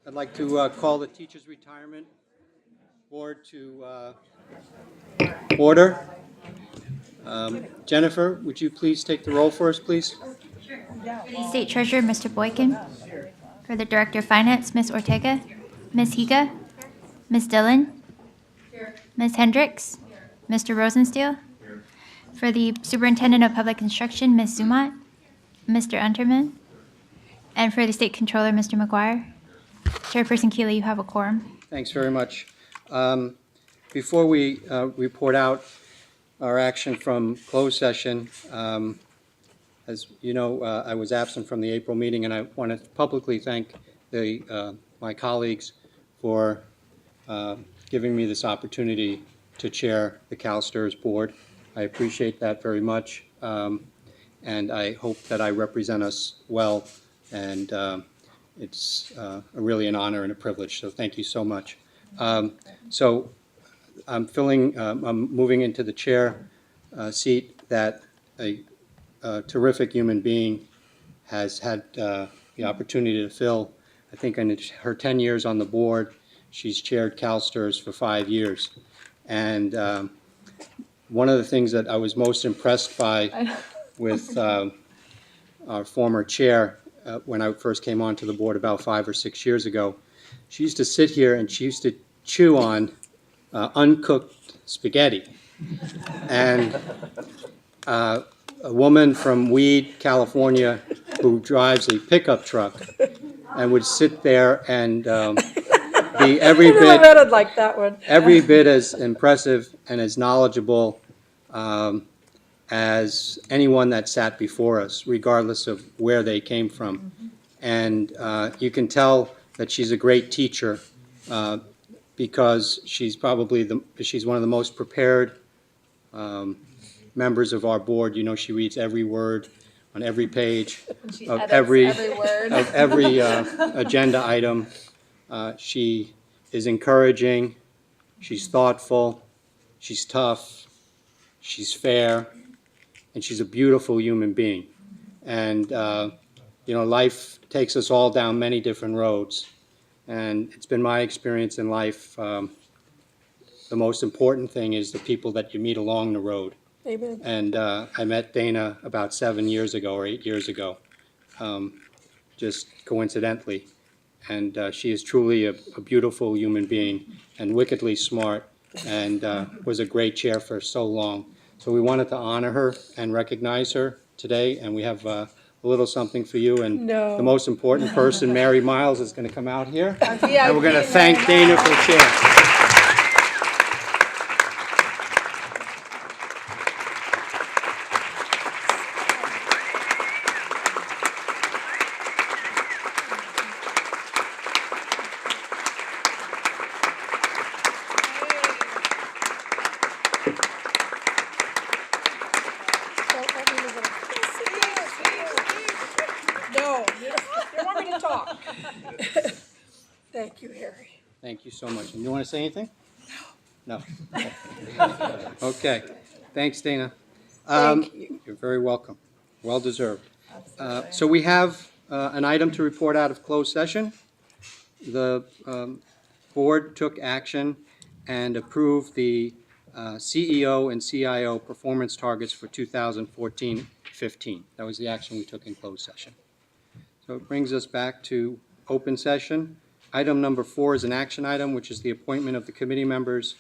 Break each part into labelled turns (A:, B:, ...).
A: I'd like to call the Teachers Retirement Board to order. Jennifer, would you please take the roll for us, please?
B: For the State Treasurer, Mr. Boykin. For the Director of Finance, Ms. Ortega. Ms. Higa. Ms. Dillon. Ms. Hendricks. Mr. Rosensteel. For the Superintendent of Public Instruction, Ms. Zumat. Mr. Unterman. And for the State Controller, Mr. McGuire. Chairperson Keeley, you have a quorum.
A: Thanks very much. Before we report out our action from closed session, as you know, I was absent from the April meeting, and I want to publicly thank my colleagues for giving me this opportunity to chair the CalSTRS board. I appreciate that very much, and I hope that I represent us well, and it's really an honor and a privilege, so thank you so much. So I'm moving into the chair seat that a terrific human being has had the opportunity to fill. I think in her 10 years on the board, she's chaired CalSTRS for 5 years. And one of the things that I was most impressed by with our former chair when I first came onto the board about 5 or 6 years ago, she used to sit here and she used to chew on uncooked spaghetti. And a woman from Weed, California, who drives a pickup truck and would sit there and be every bit
C: like that one.
A: every bit as impressive and as knowledgeable as anyone that sat before us, regardless of where they came from. And you can tell that she's a great teacher because she's one of the most prepared members of our board. You know, she reads every word on every page of every agenda item. She is encouraging, she's thoughtful, she's tough, she's fair, and she's a beautiful human being. And you know, life takes us all down many different roads, and it's been my experience in life, the most important thing is the people that you meet along the road.
C: Amen.
A: And I met Dana about 7 years ago or 8 years ago, just coincidentally. And she is truly a beautiful human being and wickedly smart, and was a great chair for so long. So we wanted to honor her and recognize her today, and we have a little something for you. And the most important person, Mary Miles, is going to come out here. And we're going to thank Dana for chair.
C: Thank you, Harry.
A: Thank you so much. And you want to say anything? No. No. Okay. Thanks, Dana.
C: Thank you.
A: You're very welcome. Well deserved. So we have an item to report out of closed session. The board took action and approved the CEO and CIO performance targets for 2014-15. That was the action we took in closed session. So it brings us back to open session. Item number 4 is an action item, which is the appointment of the committee members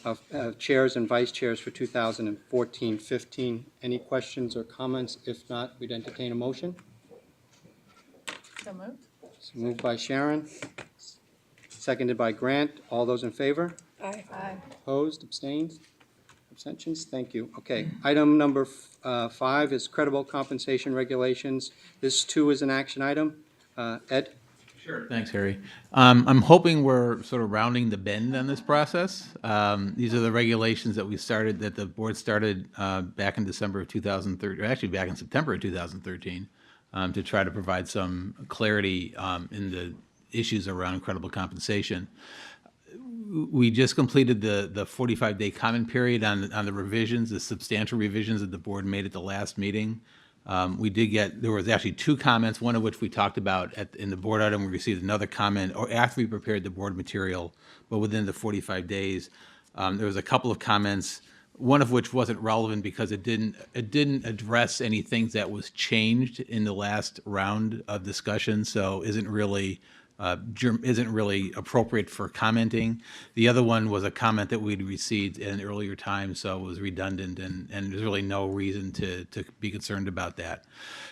A: of chairs and vice chairs for 2014-15. Any questions or comments? If not, we'd entertain a motion.
D: So moved.
A: So moved by Sharon, seconded by Grant. All those in favor?
C: Aye.
D: Aye.
A: Opposed? Abstained? Abstentions? Thank you. Okay. Item number 5 is credible compensation regulations. This too is an action item. Ed?
E: Sure. Thanks, Harry. I'm hoping we're sort of rounding the bend on this process. These are the regulations that the board started back in December of 2013, or actually back in September of 2013, to try to provide some clarity in the issues around credible compensation. We just completed the 45-day comment period on the revisions, the substantial revisions that the board made at the last meeting. There was actually 2 comments, one of which we talked about in the board item. We received another comment, or after we prepared the board material, but within the 45 days. There was a couple of comments, one of which wasn't relevant because it didn't address any things that was changed in the last round of discussion, so isn't really appropriate for commenting. The other one was a comment that we'd received in an earlier time, so it was redundant, and there's really no reason to be concerned about that.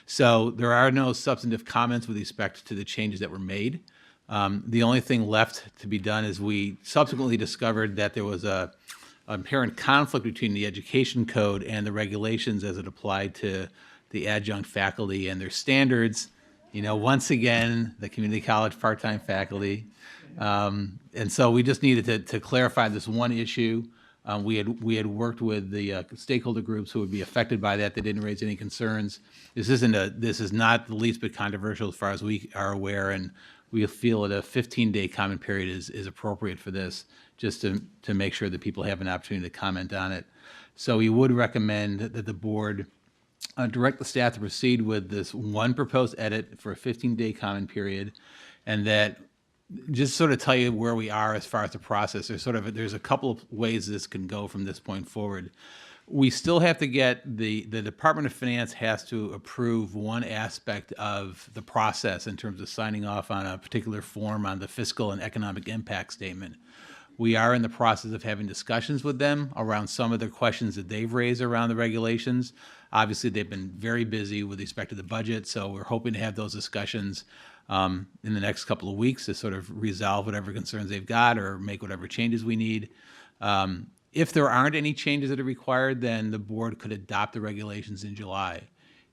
E: So there are no substantive comments with respect to the changes that were made. The only thing left to be done is we subsequently discovered that there was a apparent conflict between the education code and the regulations as it applied to the adjunct faculty and their standards. Once again, the community college part-time faculty. And so we just needed to clarify this one issue. We had worked with the stakeholder groups who would be affected by that. They didn't raise any concerns. This is not the least bit controversial as far as we are aware, and we feel that a 15-day comment period is appropriate for this, just to make sure that people have an opportunity to comment on it. So we would recommend that the board direct the staff to proceed with this one proposed edit for a 15-day comment period, and that just sort of tell you where we are as far as the process. There's a couple of ways this can go from this point forward. We still have to get the Department of Finance has to approve one aspect of the process in terms of signing off on a particular form on the fiscal and economic impact statement. We are in the process of having discussions with them around some of the questions that they've raised around the regulations. Obviously, they've been very busy with respect to the budget, so we're hoping to have those discussions in the next couple of weeks to sort of resolve whatever concerns they've got or make whatever changes we need. If there aren't any changes that are required, then the board could adopt the regulations in July.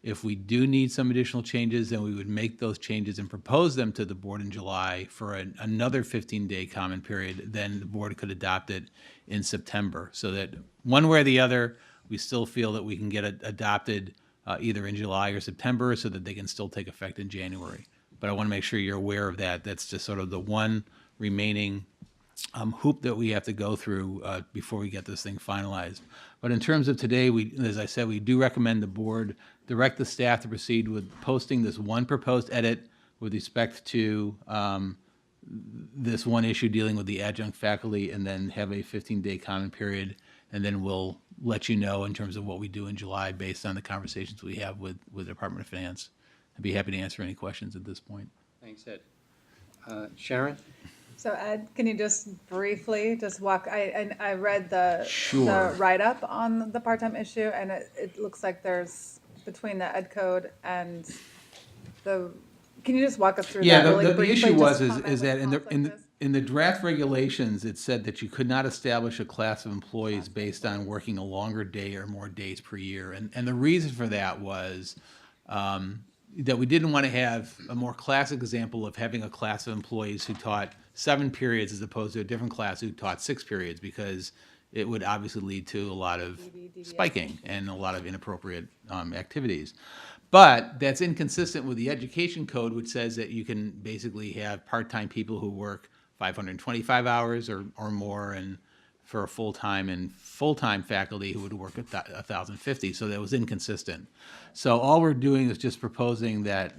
E: If we do need some additional changes, then we would make those changes and propose them to the board in July for another 15-day comment period. Then the board could adopt it in September, so that one way or the other, we still feel that we can get it adopted either in July or September, so that they can still take effect in January. But I want to make sure you're aware of that. That's just sort of the one remaining hoop that we have to go through before we get this thing finalized. But in terms of today, as I said, we do recommend the board direct the staff to proceed with posting this one proposed edit with respect to this one issue dealing with the adjunct faculty, and then have a 15-day comment period, and then we'll let you know in terms of what we do in July based on the conversations we have with the Department of Finance. I'd be happy to answer any questions at this point.
A: Thanks, Ed. Sharon?
D: So Ed, can you just briefly just walk, I read the
E: Sure.
D: write-up on the part-time issue, and it looks like there's, between the ed code and can you just walk us through
E: Yeah,
D: that really
E: the
D: briefly?
E: issue
D: Just
E: was
D: comment
E: is that
D: what
E: in the
D: conflict is?
E: in the draft regulations, it said that you could not establish a class of employees based on working a longer day or more days per year, and the reason for that was that we didn't want to have a more classic example of having a class of employees who taught 7 periods as opposed to a different class who taught 6 periods, because it would obviously lead to a lot of spiking and a lot of inappropriate activities. But that's inconsistent with the education code, which says that you can basically have part-time people who work 525 hours or more, and for a full-time, and full-time faculty who would work 1,050. So that was inconsistent. So all we're doing is just proposing that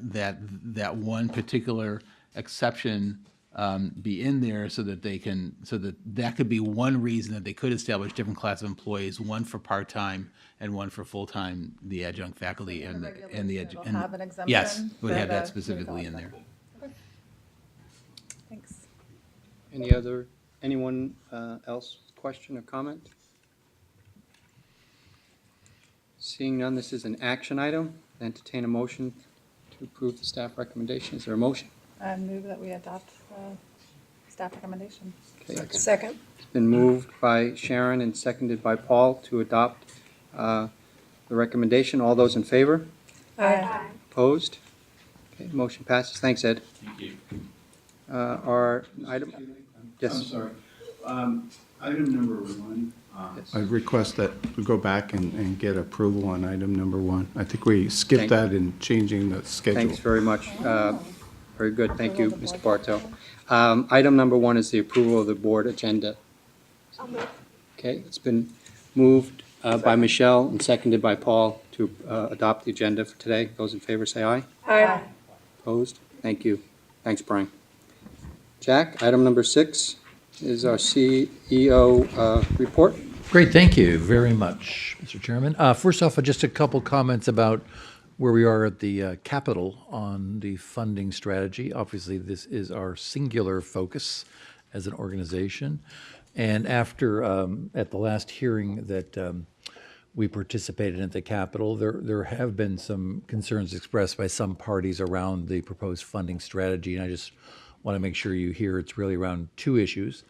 E: one particular exception be in there, so that that could be one reason that they could establish different class of employees, one for part-time and one for full-time, the adjunct faculty and the
D: Regulation will have an exemption
E: Yes, would
D: for
E: have that
D: the
E: specifically in
D: community
E: there.
D: Thanks.
A: Anyone else, question or comment? Seeing none, this is an action item. Entertain a motion to approve the staff recommendation. Is there a motion?
D: I move that we adopt the staff recommendation.
A: Okay,
C: Second.
A: It's been moved by Sharon and seconded by Paul to adopt the recommendation. All those in favor?
C: Aye.
A: Opposed? Okay, motion passes. Thanks, Ed.
E: Thank you.
A: Our item, yes.
F: I'm sorry. Item number 1,
A: Yes.
F: I request that we go back and get approval on item number 1. I think we skipped that in changing the schedule.
A: Thanks very much. Very good. Thank you, Mr. Bartow. Item number 1 is the approval of the board agenda. Okay, it's been moved by Michelle and seconded by Paul to adopt the agenda for today. Those in favor say aye.
D: Aye.
A: Opposed? Thank you. Thanks, Brian. Jack, item number 6 is our CEO report.
C: Great, thank you very much, Mr. Chairman. First off, just a couple comments about where we are at the Capitol on the funding strategy. Obviously, this is our singular focus as an organization. And after, at the last hearing that we participated in at the Capitol, there have been some concerns expressed by some parties around the proposed funding strategy. And I just want to make sure you hear it's really around 2 issues.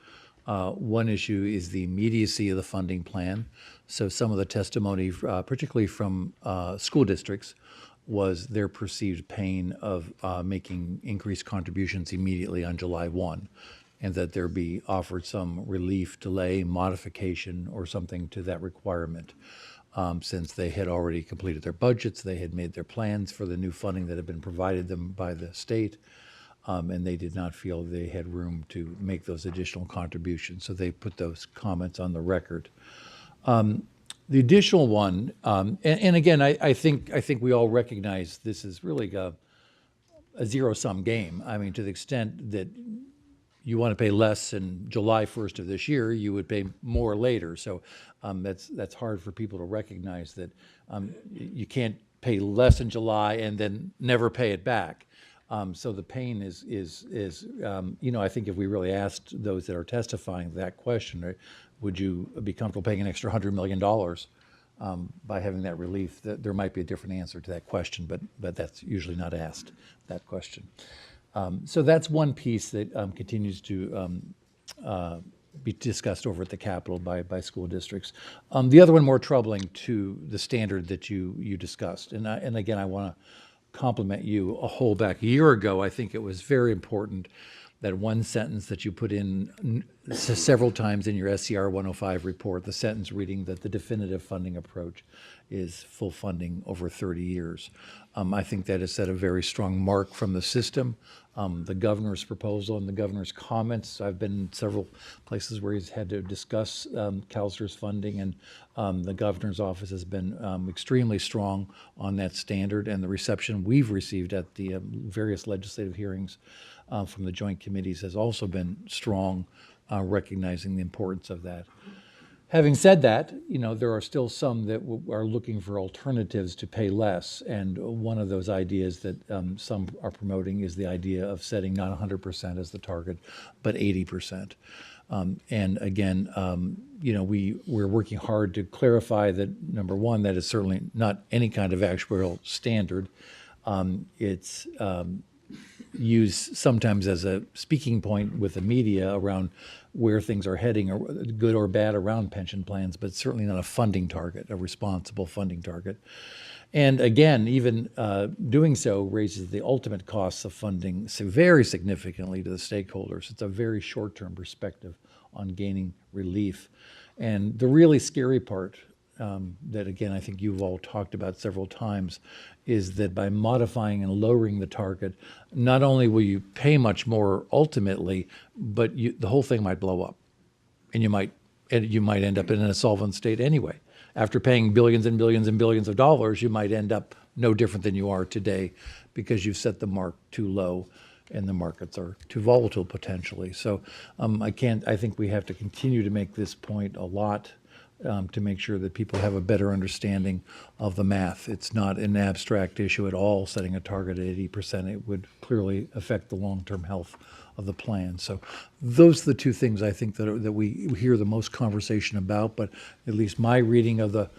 C: One issue is the immediacy of the funding plan. So some of the testimony, particularly from school districts, was their perceived pain of making increased contributions immediately on July 1, and that there be offered some relief, delay, modification, or something to that requirement. Since they had already completed their budgets, they had made their plans for the new funding that had been provided them by the state, and they did not feel they had room to make those additional contributions. So they put those comments on the record. The additional one, and again, I think we all recognize this is really a zero-sum game. I mean, to the extent that you want to pay less in July 1st of this year, you would pay more later. So that's hard for people to recognize that you can't pay less in July and then never pay it back. So the pain is I think if we really asked those that are testifying that question, right, would you be comfortable paying an extra $100 million by having that relief? There might be a different answer to that question, but that's usually not asked, that question. So that's one piece that continues to be discussed over at the Capitol by school districts. The other one more troubling to the standard that you discussed. And again, I want to compliment you. A whole back year ago, I think it was very important that one sentence that you put in several times in your SCR 105 report, the sentence reading that the definitive funding approach is full funding over 30 years. I think that has set a very strong mark from the system. The governor's proposal and the governor's comments, I've been in several places where he's had to discuss CalSTRS funding, and the governor's office has been extremely strong on that standard, and the reception we've received at the various legislative hearings from the joint committees has also been strong, recognizing the importance of that. Having said that, there are still some that are looking for alternatives to pay less, and one of those ideas that some are promoting is the idea of setting not 100% as the target, but 80%. And again, we're working hard to clarify that, number one, that is certainly not any kind of actuarial standard. It's used sometimes as a speaking point with the media around where things are heading, or good or bad, around pension plans, but certainly not a funding target, a responsible funding target. And again, even doing so raises the ultimate costs of funding very significantly to the stakeholders. It's a very short-term perspective on gaining relief. And the really scary part that, again, I think you've all talked about several times, is that by modifying and lowering the target, not only will you pay much more ultimately, but the whole thing might blow up, and you might end up in an insolvent state anyway. After paying billions and billions and billions of dollars, you might end up no different than you are today, because you've set the mark too low and the markets are too volatile potentially. So I think we have to continue to make this point a lot, to make sure that people have a better understanding of the math. It's not an abstract issue at all, setting a target at 80%. It would clearly affect the long-term health of the plan. So those are the 2 things I think that we hear the most conversation about, but at least my reading of the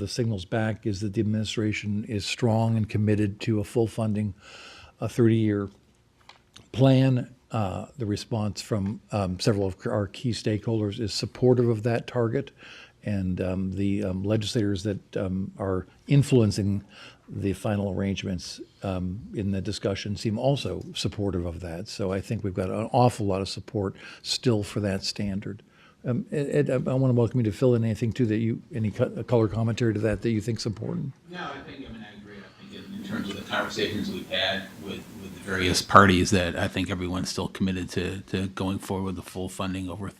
C: signals back is that the administration is strong and committed to a full funding, a 30-year plan. The response from several of our key stakeholders is supportive of that target, and the legislators that are influencing the final arrangements in the discussion seem also supportive of that. So I think we've got an awful lot of support still for that standard. Ed, I want to welcome you to fill in anything too any color commentary to that you think's important.
E: No, I agree. I think in terms of the conversations we've had with the various parties, that I think everyone's still committed to going forward with the full funding over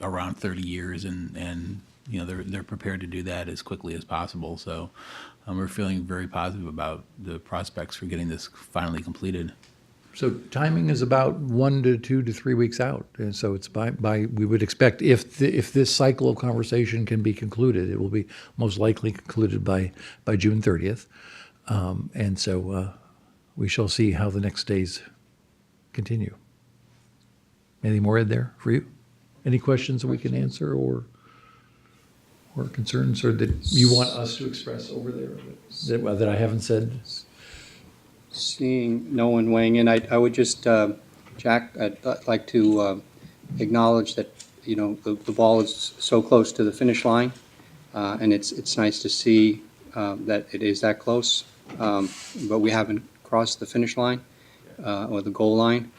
E: around 30 years, and they're prepared to do that as quickly as possible. So we're feeling very positive about the prospects for getting this finally completed.
C: So timing is about 1 to 2 to 3 weeks out. And so it's we would expect if this cycle of conversation can be concluded, it will be most likely concluded by June 30th. And so we shall see how the next days continue. Anything more, Ed, there for you? Any questions that we can answer or concerns or that you want us to express over there that I haven't said?
A: Seeing no one weighing in, I would just, Jack, I'd like to acknowledge that, the ball is so close to the finish line, and it's nice to see that it is that close, but we haven't crossed the finish line or the goal line.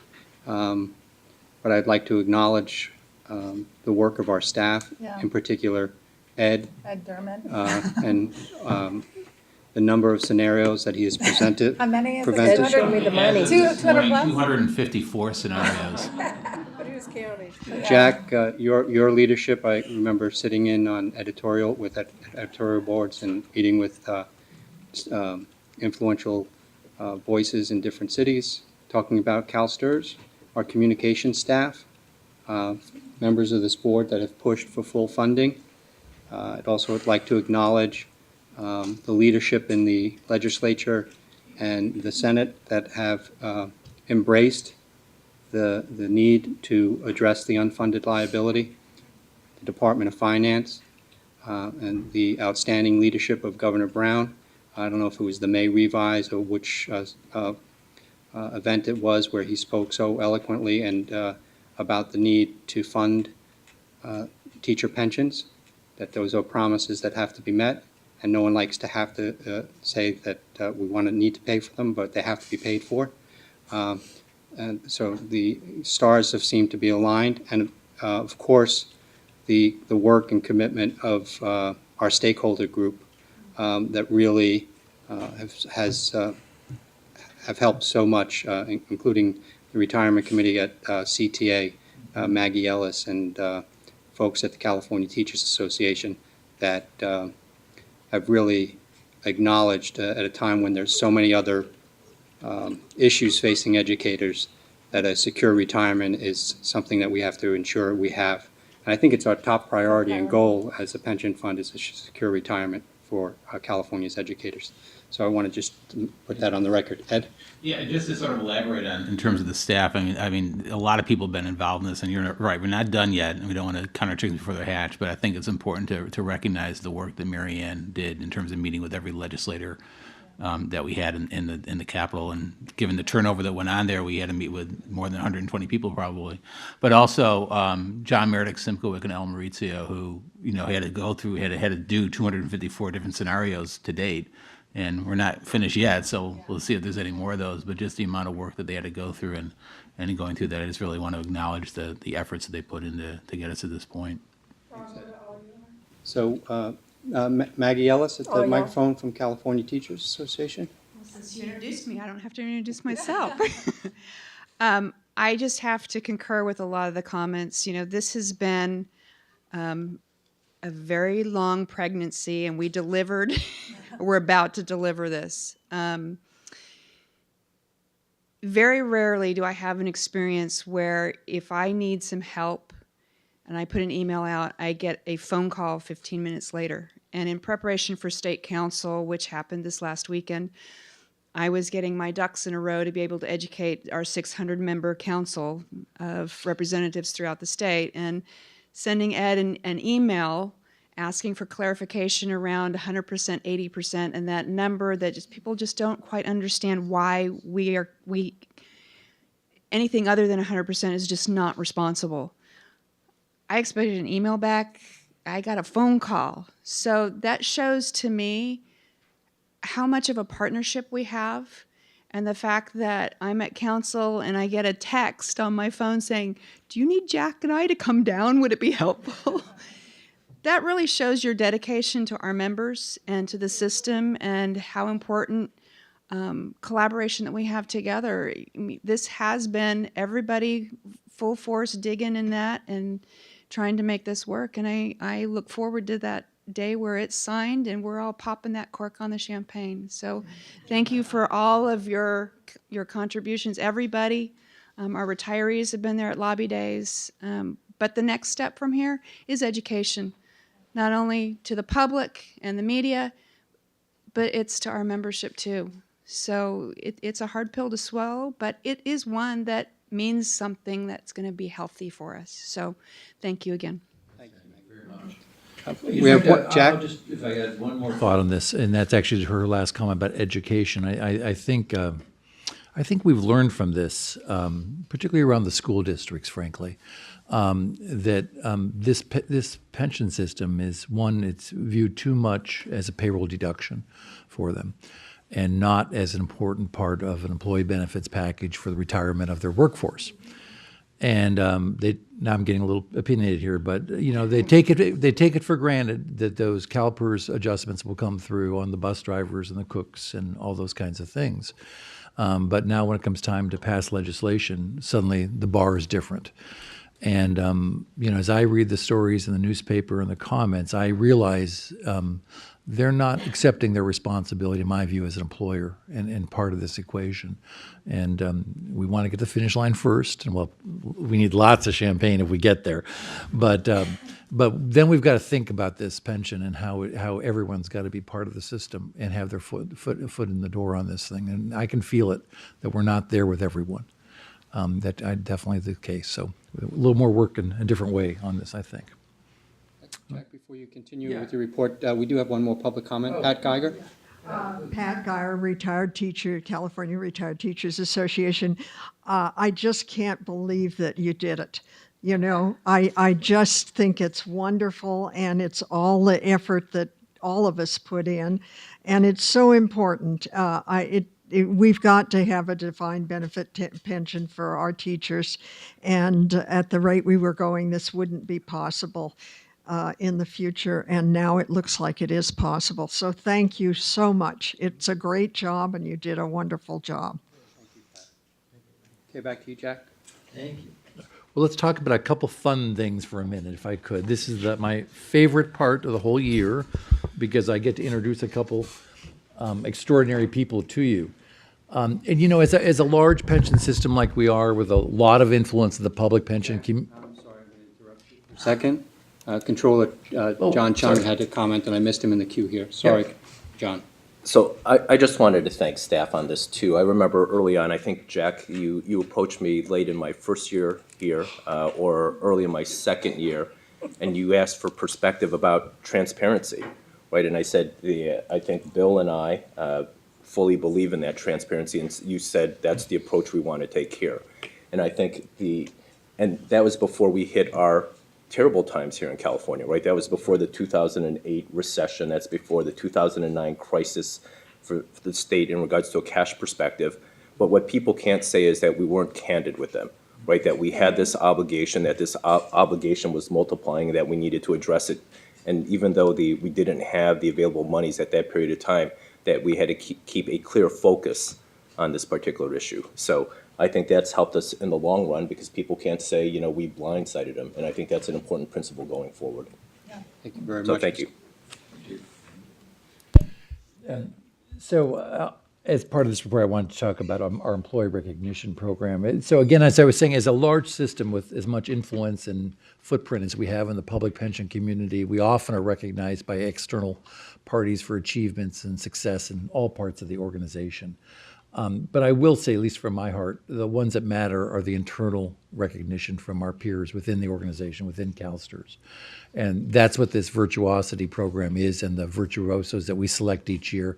A: But I'd like to acknowledge the work of our staff,
D: Yeah.
A: in particular Ed,
D: Ed Dermott.
A: and the number of scenarios that he has presented.
D: How many is it?
A: prevented.
G: Show me the money.
D: 200 plus?
E: 254 scenarios.
G: But who's counting?
A: Jack, your leadership, I remember sitting in on editorial boards and meeting with influential voices in different cities, talking about CalSTRS, our communication staff, members of this board that have pushed for full funding. I'd also like to acknowledge the leadership in the legislature and the Senate that have embraced the need to address the unfunded liability, the Department of Finance, and the outstanding leadership of Governor Brown. I don't know if it was the May Revise or which event it was where he spoke so eloquently and about the need to fund teacher pensions, that those are promises that have to be met, and no one likes to have to say that we need to pay for them, but they have to be paid for. And so the stars have seemed to be aligned, and of course, the work and commitment of our stakeholder group that really have helped so much, including the retirement committee at CTA, Maggie Ellis, and folks at the California Teachers Association that have really acknowledged at a time when there's so many other issues facing educators that a secure retirement is something that we have to ensure we have. And I think it's our top priority and goal as a pension fund is a secure retirement for California's educators. So I want to just put that on the record. Ed?
E: Yeah, just to sort of elaborate on in terms of the staff. I mean, a lot of people have been involved in this, and you're right. We're not done yet, and we don't want to count our chickens before they're hatched. But I think it's important to recognize the work that Mary Ann did in terms of meeting with every legislator that we had in the Capitol, and given the turnover that went on there, we had to meet with more than 120 people probably. But also John Meredith Simkowick and El Maurizio, who had to go through, had to do 254 different scenarios to date. And we're not finished yet, so we'll see if there's any more of those. But just the amount of work that they had to go through and going through that, I just really want to acknowledge the efforts that they put in to get us to this point.
A: So Maggie Ellis at the
G: Oh, yeah.
A: microphone from California Teachers Association.
H: Since you introduced me, I don't have to introduce myself. I just have to concur with a lot of the comments. This has been a very long pregnancy, and we delivered. We're about to deliver this. Very rarely do I have an experience where if I need some help and I put an email out, I get a phone call 15 minutes later. And in preparation for state council, which happened this last weekend, I was getting my ducks in a row to be able to educate our 600-member council of representatives throughout the state, and sending Ed an email asking for clarification around 100%, 80%, and that number that people just don't quite understand why anything other than 100% is just not responsible. I expected an email back. I got a phone call. So that shows to me how much of a partnership we have, and the fact that I'm at council and I get a text on my phone saying, "Do you need Jack and I to come down? Would it be helpful?" That really shows your dedication to our members and to the system, and how important collaboration that we have together. I mean, this has been everybody full force digging in that and trying to make this work. And I look forward to that day where it's signed and we're all popping that cork on the champagne. So thank you for all of your contributions, everybody. Our retirees have been there at lobby days. But the next step from here is education, not only to the public and the media, but it's to our membership too. So it's a hard pill to swallow, but it is one that means something that's going to be healthy for us. So thank you again.
A: We have what, Jack?
C: If I had one more thought on this, and that's actually her last comment about education. I think we've learned from this, particularly around the school districts, frankly, that this pension system is one, it's viewed too much as a payroll deduction for them, and not as an important part of an employee benefits package for the retirement of their workforce. And now I'm getting a little opinionated here, but they take it for granted that those CalPERS adjustments will come through on the bus drivers and the cooks and all those kinds of things. But now when it comes time to pass legislation, suddenly the bar is different. And as I read the stories in the newspaper and the comments, I realize they're not accepting their responsibility, in my view, as an employer and part of this equation. And we want to get the finish line first. And well, we need lots of champagne if we get there. But then we've got to think about this pension and how everyone's got to be part of the system and have their foot in the door on this thing. And I can feel it that we're not there with everyone. That definitely the case. So a little more work in a different way on this, I think.
A: Jack, before you continue with your report, we do have one more public comment. Pat Geiger?
G: Pat Geyer, retired teacher, California Retired Teachers Association. I just can't believe that you did it. I just think it's wonderful, and it's all the effort that all of us put in, and it's so important. We've got to have a defined benefit pension for our teachers, and at the rate we were going, this wouldn't be possible in the future, and now it looks like it is possible. So thank you so much. It's a great job, and you did a wonderful job.
A: Okay, back to you, Jack.
C: Thank you. Well, let's talk about a couple fun things for a minute, if I could. This is my favorite part of the whole year because I get to introduce a couple extraordinary people to you. And as a large pension system like we are, with a lot of influence in the public pension community.
A: I'm sorry, I'm going to interrupt you for a second. Controller John Chung had to comment, and I missed him in the queue here. Sorry, John.
I: So I just wanted to thank staff on this too. I remember early on, I think, Jack, you approached me late in my first year here or early in my second year, and you asked for perspective about transparency, right? And I said, I think Bill and I fully believe in that transparency, and you said that's the approach we want to take here. And I think and that was before we hit our terrible times here in California, right? That was before the 2008 recession. That's before the 2009 crisis for the state in regards to a cash perspective. But what people can't say is that we weren't candid with them, right? That we had this obligation, that this obligation was multiplying, that we needed to address it. And even though we didn't have the available monies at that period of time, that we had to keep a clear focus on this particular issue. So I think that's helped us in the long run because people can't say, we blindsided them. And I think that's an important principle going forward.
A: Thank you very
I: So
A: much.
I: thank you.
C: So as part of this report, I wanted to talk about our employee recognition program. So again, as I was saying, as a large system with as much influence and footprint as we have in the public pension community, we often are recognized by external parties for achievements and success in all parts of the organization. But I will say, at least from my heart, the ones that matter are the internal recognition from our peers within the organization, within CalSTRS. And that's what this virtuosity program is, and the virtuosos that we select each year.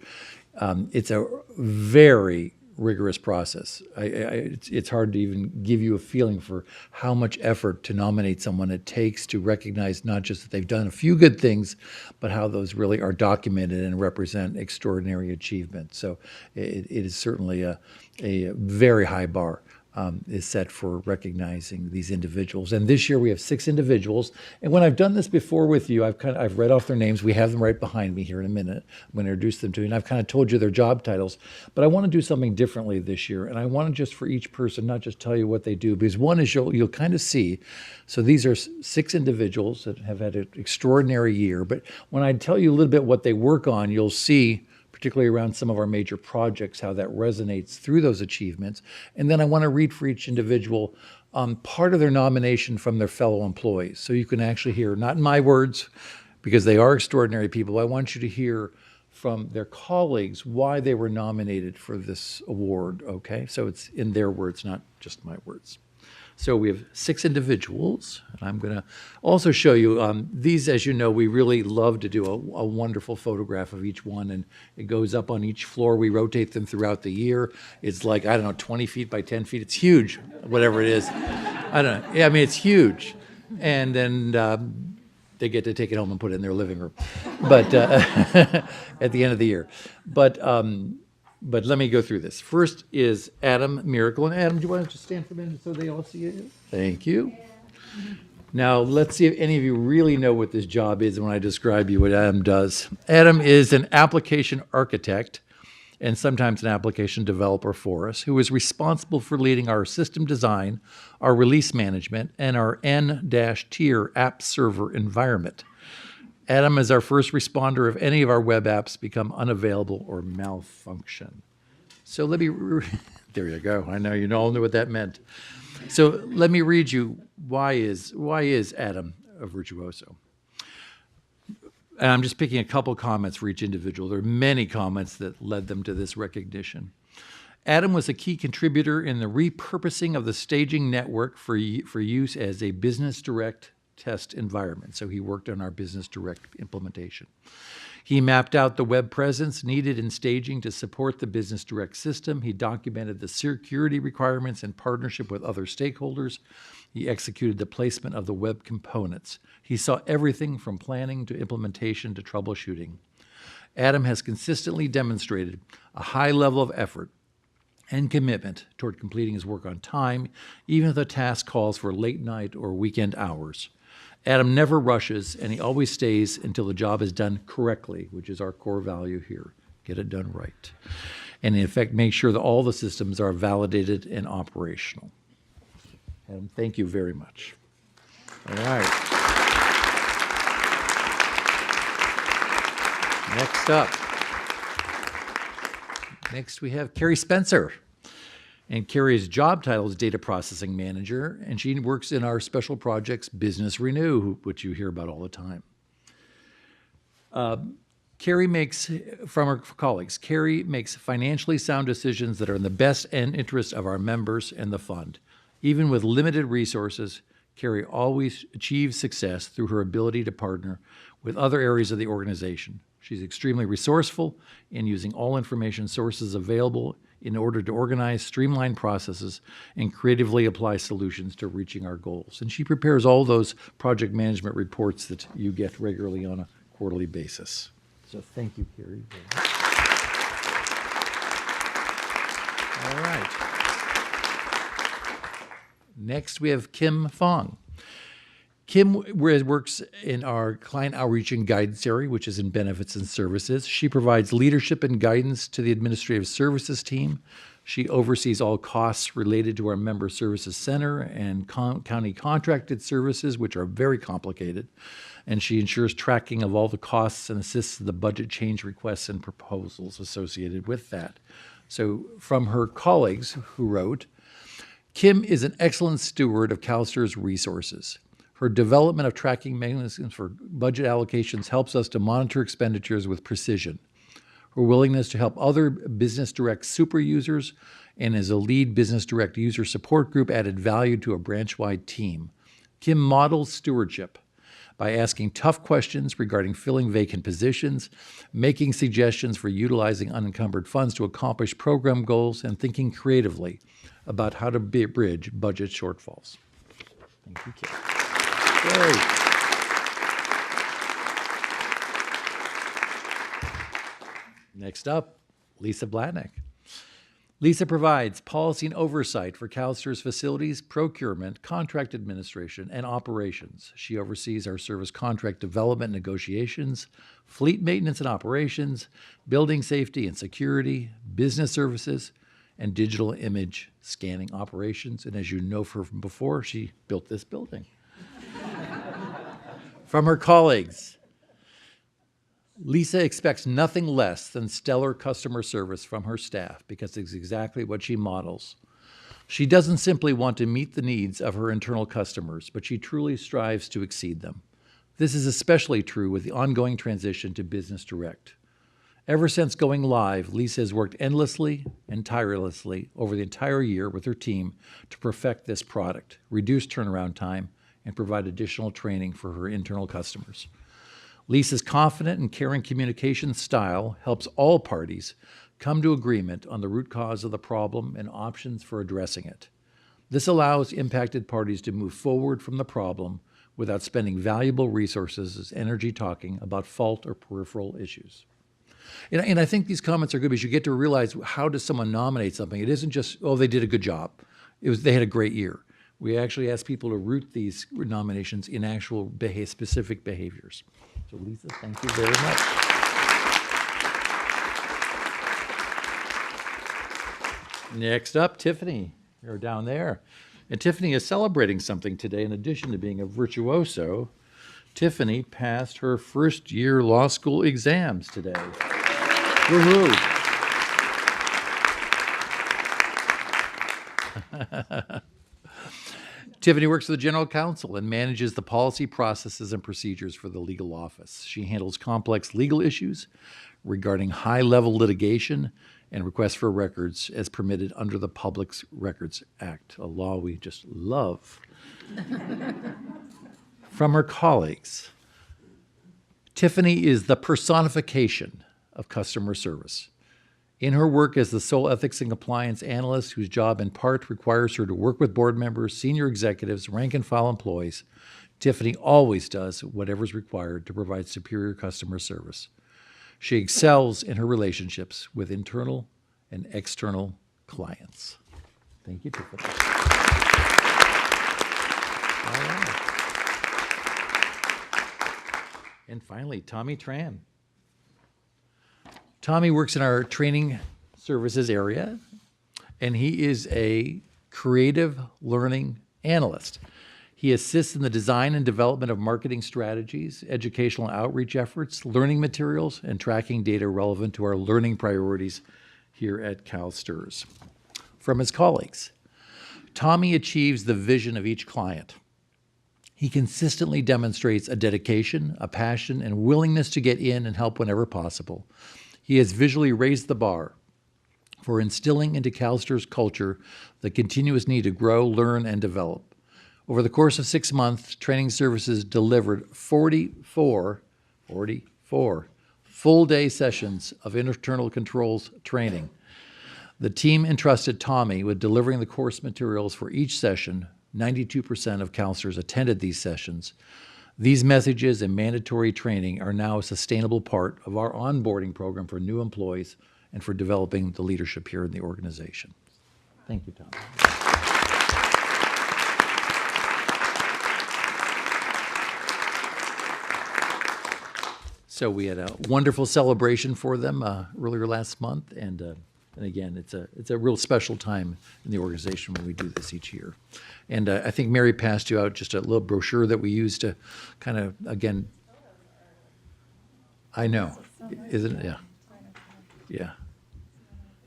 C: It's a very rigorous process. It's hard to even give you a feeling for how much effort to nominate someone it takes to recognize not just that they've done a few good things, but how those really are documented and represent extraordinary achievement. So it is certainly a very high bar. is set for recognizing these individuals. And this year we have 6 individuals. And when I've done this before with you, I've read off their names. We have them right behind me here in a minute. I'm going to introduce them to you. And I've kind of told you their job titles. But I want to do something differently this year. And I want to just for each person, not just tell you what they do, because one is you'll kind of see. So these are 6 individuals that have had an extraordinary year. But when I tell you a little bit what they work on, you'll see, particularly around some of our major projects, how that resonates through those achievements. And then I want to read for each individual part of their nomination from their fellow employees. So you can actually hear, not in my words, because they are extraordinary people, I want you to hear from their colleagues why they were nominated for this award, okay? So it's in their words, not just my words. So we have 6 individuals, and I'm going to also show you these. As you know, we really love to do a wonderful photograph of each one, and it goes up on each floor. We rotate them throughout the year. It's like, I don't know, 20 feet by 10 feet. It's huge, whatever it is. I don't know. Yeah, I mean, it's huge. And then they get to take it home and put it in their living room, but at the end of the year. But let me go through this. First is Adam Miracle. And Adam, do you want to just stand for a minute so they all see you? Thank you. Now, let's see if any of you really know what this job is when I describe you what Adam does. Adam is an application architect and sometimes an application developer for us, who is responsible for leading our system design, our release management, and our N-tier app server environment. Adam is our first responder if any of our web apps become unavailable or malfunction. So let me, there you go. I know you all knew what that meant. So let me read you why is Adam a virtuoso? And I'm just picking a couple comments for each individual. There are many comments that led them to this recognition. Adam was a key contributor in the repurposing of the staging network for use as a business direct test environment. So he worked on our business direct implementation. He mapped out the web presence needed in staging to support the business direct system. He documented the security requirements in partnership with other stakeholders. He executed the placement of the web components. He saw everything from planning to implementation to troubleshooting. Adam has consistently demonstrated a high level of effort and commitment toward completing his work on time, even if the task calls for late night or weekend hours. Adam never rushes, and he always stays until the job is done correctly, which is our core value here. Get it done right. And in effect, make sure that all the systems are validated and operational. Adam, thank you very much. All right. Next up. Next we have Carrie Spencer. And Carrie's job title is Data Processing Manager, and she works in our special projects Business Renew, which you hear about all the time. Carrie makes, from her colleagues, Carrie makes financially sound decisions that are in the best interest of our members and the fund. Even with limited resources, Carrie always achieves success through her ability to partner with other areas of the organization. She's extremely resourceful in using all information sources available in order to organize, streamline processes, and creatively apply solutions to reaching our goals. And she prepares all those project management reports that you get regularly on a quarterly basis. So thank you, Carrie. All right. Next, we have Kim Fong. Kim works in our client outreach and guidance area, which is in benefits and services. She provides leadership and guidance to the administrative services team. She oversees all costs related to our member services center and county contracted services, which are very complicated. And she ensures tracking of all the costs and assists the budget change requests and proposals associated with that. So from her colleagues who wrote, Kim is an excellent steward of CalSTRS resources. Her development of tracking mechanisms for budget allocations helps us to monitor expenditures with precision. Her willingness to help other Business Direct super users and as a lead Business Direct user support group added value to a branch-wide team. Kim models stewardship by asking tough questions regarding filling vacant positions, making suggestions for utilizing unencumbered funds to accomplish program goals, and thinking creatively about how to bridge budget shortfalls. Thank you, Kim. Great. Next up, Lisa Blatnick. Lisa provides policy and oversight for CalSTRS facilities, procurement, contract administration, and operations. She oversees our service contract development negotiations, fleet maintenance and operations, building safety and security, business services, and digital image scanning operations. And as you know from before, she built this building. From her colleagues, Lisa expects nothing less than stellar customer service from her staff because it's exactly what she models. She doesn't simply want to meet the needs of her internal customers, but she truly strives to exceed them. This is especially true with the ongoing transition to Business Direct. Ever since going live, Lisa has worked endlessly and tirelessly over the entire year with her team to perfect this product, reduce turnaround time, and provide additional training for her internal customers. Lisa's confident and caring communication style helps all parties come to agreement on the root cause of the problem and options for addressing it. This allows impacted parties to move forward from the problem without spending valuable resources as energy talking about fault or peripheral issues. And I think these comments are good because you get to realize, how does someone nominate something? It isn't just, oh, they did a good job. They had a great year. We actually ask people to root these nominations in actual specific behaviors. So Lisa, thank you very much. Next up, Tiffany. You're down there. And Tiffany is celebrating something today. In addition to being a virtuoso, Tiffany passed her first year law school exams today. Woohoo! Tiffany works for the General Counsel and manages the policy processes and procedures for the legal office. She handles complex legal issues regarding high-level litigation and requests for records as permitted under the Public Records Act, a law we just love. From her colleagues, Tiffany is the personification of customer service. In her work as the sole ethics and compliance analyst, whose job in part requires her to work with board members, senior executives, rank and file employees, Tiffany always does whatever's required to provide superior customer service. She excels in her relationships with internal and external clients. Thank you, Tiffany. All right. And finally, Tommy Tran. Tommy works in our training services area, and he is a creative learning analyst. He assists in the design and development of marketing strategies, educational outreach efforts, learning materials, and tracking data relevant to our learning priorities here at CalSTRS. From his colleagues, Tommy achieves the vision of each client. He consistently demonstrates a dedication, a passion, and willingness to get in and help whenever possible. He has visually raised the bar for instilling into CalSTRS culture the continuous need to grow, learn, and develop. Over the course of 6 months, training services delivered 44 full-day sessions of internal controls training. The team entrusted Tommy with delivering the course materials for each session. 92% of counselors attended these sessions. These messages and mandatory training are now a sustainable part of our onboarding program for new employees and for developing the leadership here in the organization. Thank you, Tommy. So we had a wonderful celebration for them earlier last month, and again, it's a real special time in the organization when we do this each year. And I think Mary passed you out just a little brochure that we use to kind of, again, I know, isn't it? Yeah. Yeah.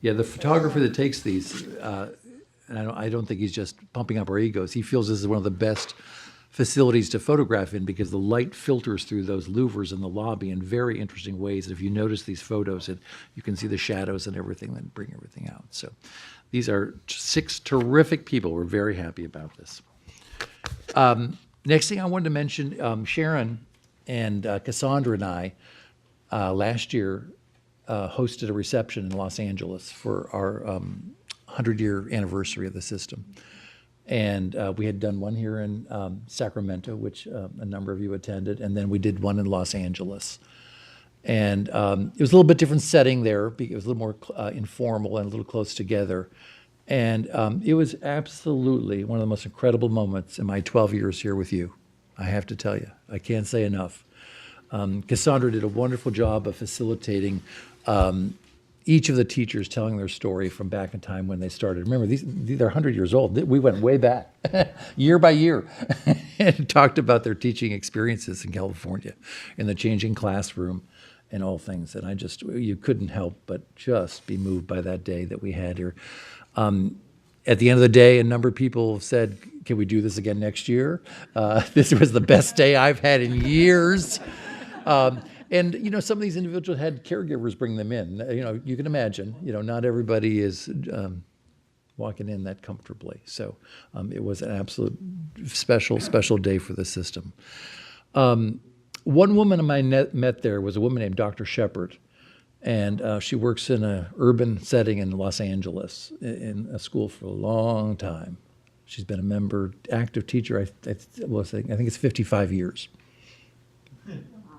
C: Yeah, the photographer that takes these, and I don't think he's just pumping up our egos. He feels this is one of the best facilities to photograph in because the light filters through those louvers in the lobby in very interesting ways. And if you notice these photos, you can see the shadows and everything that bring everything out. So these are 6 terrific people. We're very happy about this. Next thing I wanted to mention, Sharon and Cassandra and I last year hosted a reception in Los Angeles for our 100-year anniversary of the system. And we had done one here in Sacramento, which a number of you attended, and then we did one in Los Angeles. And it was a little bit different setting there. It was a little more informal and a little close together. And it was absolutely one of the most incredible moments in my 12 years here with you. I have to tell you, I can't say enough. Cassandra did a wonderful job of facilitating each of the teachers telling their story from back in time when they started. Remember, they're 100 years old. We went way back, year by year, and talked about their teaching experiences in California, in the changing classroom and all things. And you couldn't help but just be moved by that day that we had here. At the end of the day, a number of people said, can we do this again next year? This was the best day I've had in years. And, some of these individuals had caregivers bring them in. You can imagine, not everybody is walking in that comfortably. So it was an absolute special, special day for the system. One woman I met there was a woman named Dr. Shepard. And she works in an urban setting in Los Angeles in a school for a long time. She's been a member, active teacher, I think it's 55 years.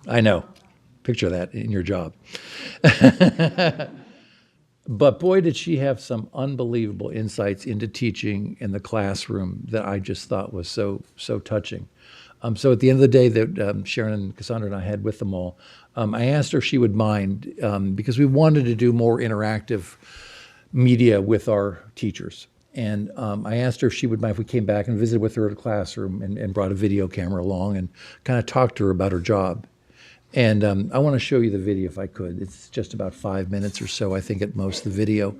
C: I know. Picture that in your job. But boy, did she have some unbelievable insights into teaching in the classroom that I just thought was so touching. So at the end of the day that Sharon and Cassandra and I had with them all, I asked her if she would mind, because we wanted to do more interactive media with our teachers. And I asked her if she would mind if we came back and visited with her at a classroom and brought a video camera along and kind of talked to her about her job. And I want to show you the video if I could. It's just about 5 minutes or so, I think, at most, the video.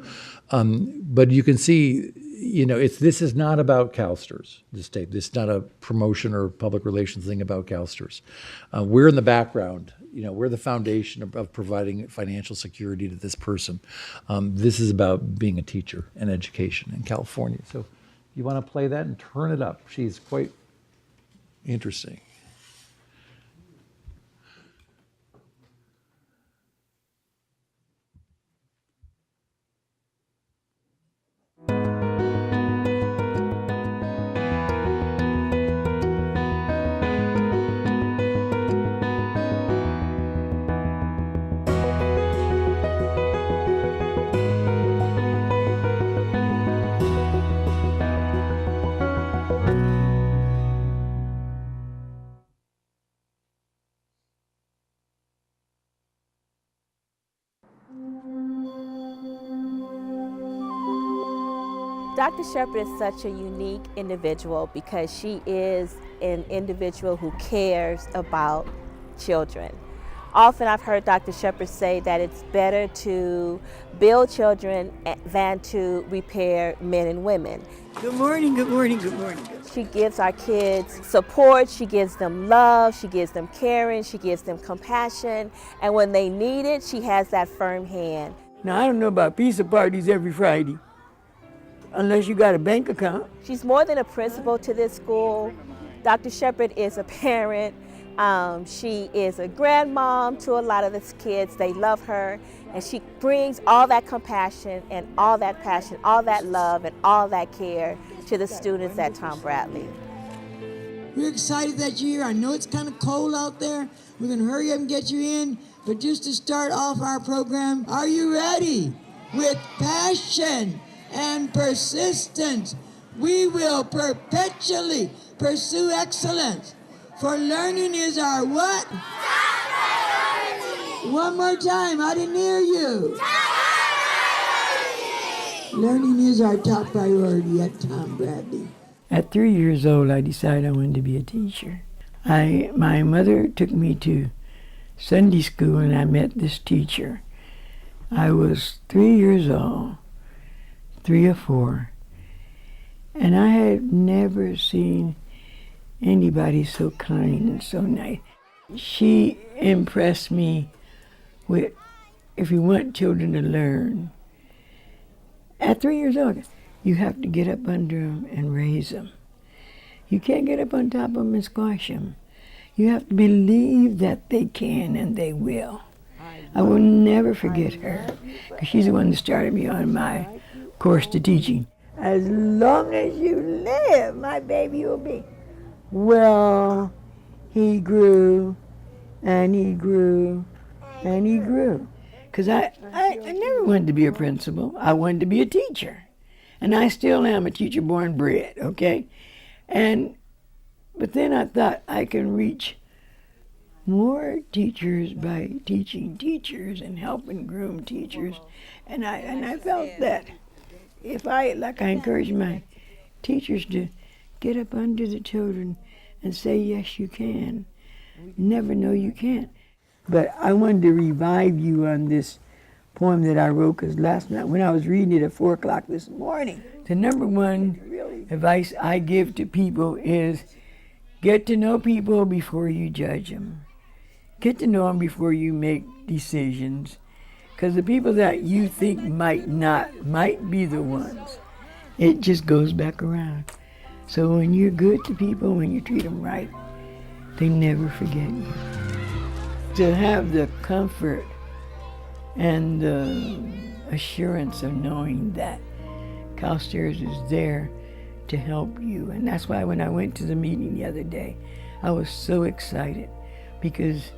C: But you can see, this is not about CalSTRS, this tape. This is not a promotion or public relations thing about CalSTRS. We're in the background. We're the foundation of providing financial security to this person. This is about being a teacher and education in California. So you want to play that and turn it up. She's quite interesting.
J: Dr. Shepard is such a unique individual because she is an individual who cares about children. Often I've heard Dr. Shepard say that it's better to build children than to repair men and women.
K: Good morning, good morning, good morning.
J: She gives our kids support, she gives them love, she gives them caring, she gives them compassion, and when they need it, she has that firm hand.
K: Now, I don't know about pizza parties every Friday, unless you got a bank account.
J: She's more than a principal to this school. Dr. Shepard is a parent. She is a grandmom to a lot of the kids. They love her, and she brings all that compassion and all that passion, all that love and all that care to the students at Tom Bradley.
K: We're excited that you're here. I know it's kind of cold out there. We're going to hurry up and get you in. But just to start off our program, are you ready? With passion and persistence, we will perpetually pursue excellence. For learning is our what? Top priority. One more time, I didn't hear you. Top priority. Learning is our top priority at Tom Bradley. At 3 years old, I decided I wanted to be a teacher. My mother took me to Sunday school and I met this teacher. I was 3 years old, 3 or 4, and I had never seen anybody so kind and so nice. She impressed me with, if you want children to learn, at 3 years old, you have to get up under them and raise them. You can't get up on top of them and squash them. You have to believe that they can and they will. I will never forget her, because she's the one that started me on my course to teaching. As long as you live, my baby will be. Well, he grew, and he grew, and he grew. Because I never wanted to be a principal. I wanted to be a teacher. And I still am a teacher born bred, okay? But then I thought I can reach more teachers by teaching teachers and helping groom teachers. And I felt that if I encourage my teachers to get up under the children and say, yes, you can. Never know you can't. But I wanted to revive you on this poem that I wrote, because last night when I was reading it at 4 o'clock this morning, the number one advice I give to people is get to know people before you judge them. Get to know them before you make decisions, because the people that you think might be the ones. It just goes back around. So when you're good to people, when you treat them right, they never forget you. To have the comfort and the assurance of knowing that CalSTRS is there to help you. And that's why when I went to the meeting the other day, I was so excited, because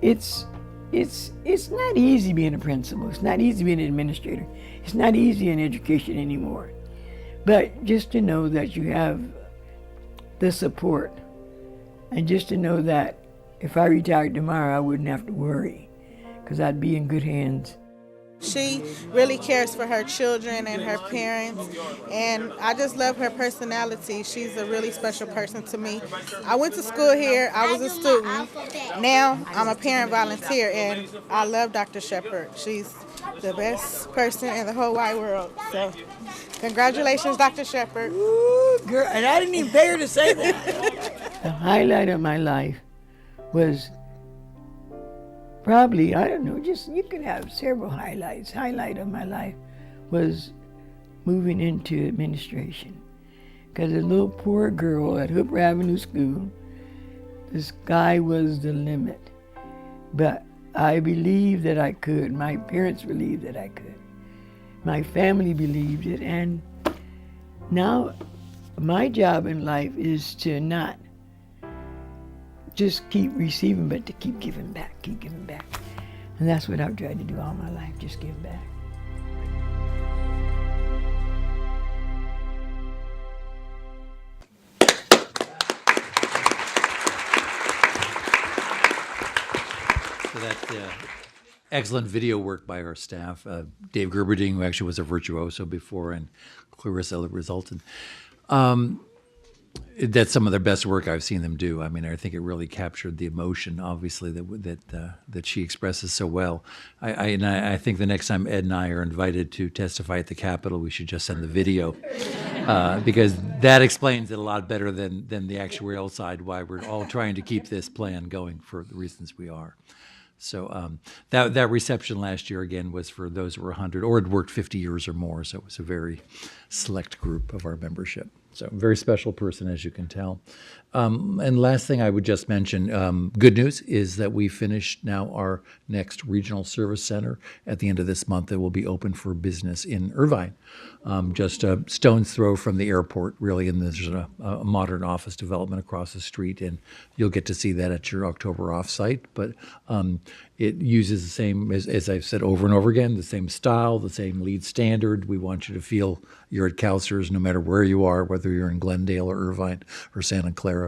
K: it's not easy being a principal. It's not easy being an administrator. It's not easy in education anymore. But just to know that you have the support, and just to know that if I retired tomorrow, I wouldn't have to worry, because I'd be in good hands.
L: She really cares for her children and her parents, and I just love her personality. She's a really special person to me. I went to school here. I was a student. Now I'm a parent volunteer, and I love Dr. Shepard. She's the best person in the whole wide world. So congratulations, Dr. Shepard.
K: Ooh, girl, and I didn't even pay her to say that. The highlight of my life was probably, I don't know, just you could have several highlights. Highlight of my life was moving into administration. Because a little poor girl at Hooper Avenue School, the sky was the limit. But I believed that I could. My parents believed that I could. My family believed it. And now my job in life is to not just keep receiving, but to keep giving back, keep giving back. And that's what I've tried to do all my life, just give back.
C: So that's excellent video work by our staff. Dave Gerberding, who actually was a virtuoso before, and Clarissa resulted. That's some of their best work I've seen them do. I mean, I think it really captured the emotion, obviously, that she expresses so well. I think the next time Ed and I are invited to testify at the Capitol, we should just send the video, because that explains it a lot better than the actuarial side, why we're all trying to keep this plan going for the reasons we are. So that reception last year, again, was for those who were 100 or had worked 50 years or more, so it was a very select group of our membership. So a very special person, as you can tell. And last thing I would just mention, good news is that we finished now our next regional service center at the end of this month. It will be open for business in Irvine, just a stone's throw from the airport, really, and there's a modern office development across the street, and you'll get to see that at your October offsite. But it uses the same, as I've said over and over again, the same style, the same lead standard. We want you to feel you're at CalSTRS no matter where you are, whether you're in Glendale or Irvine or Santa Clara.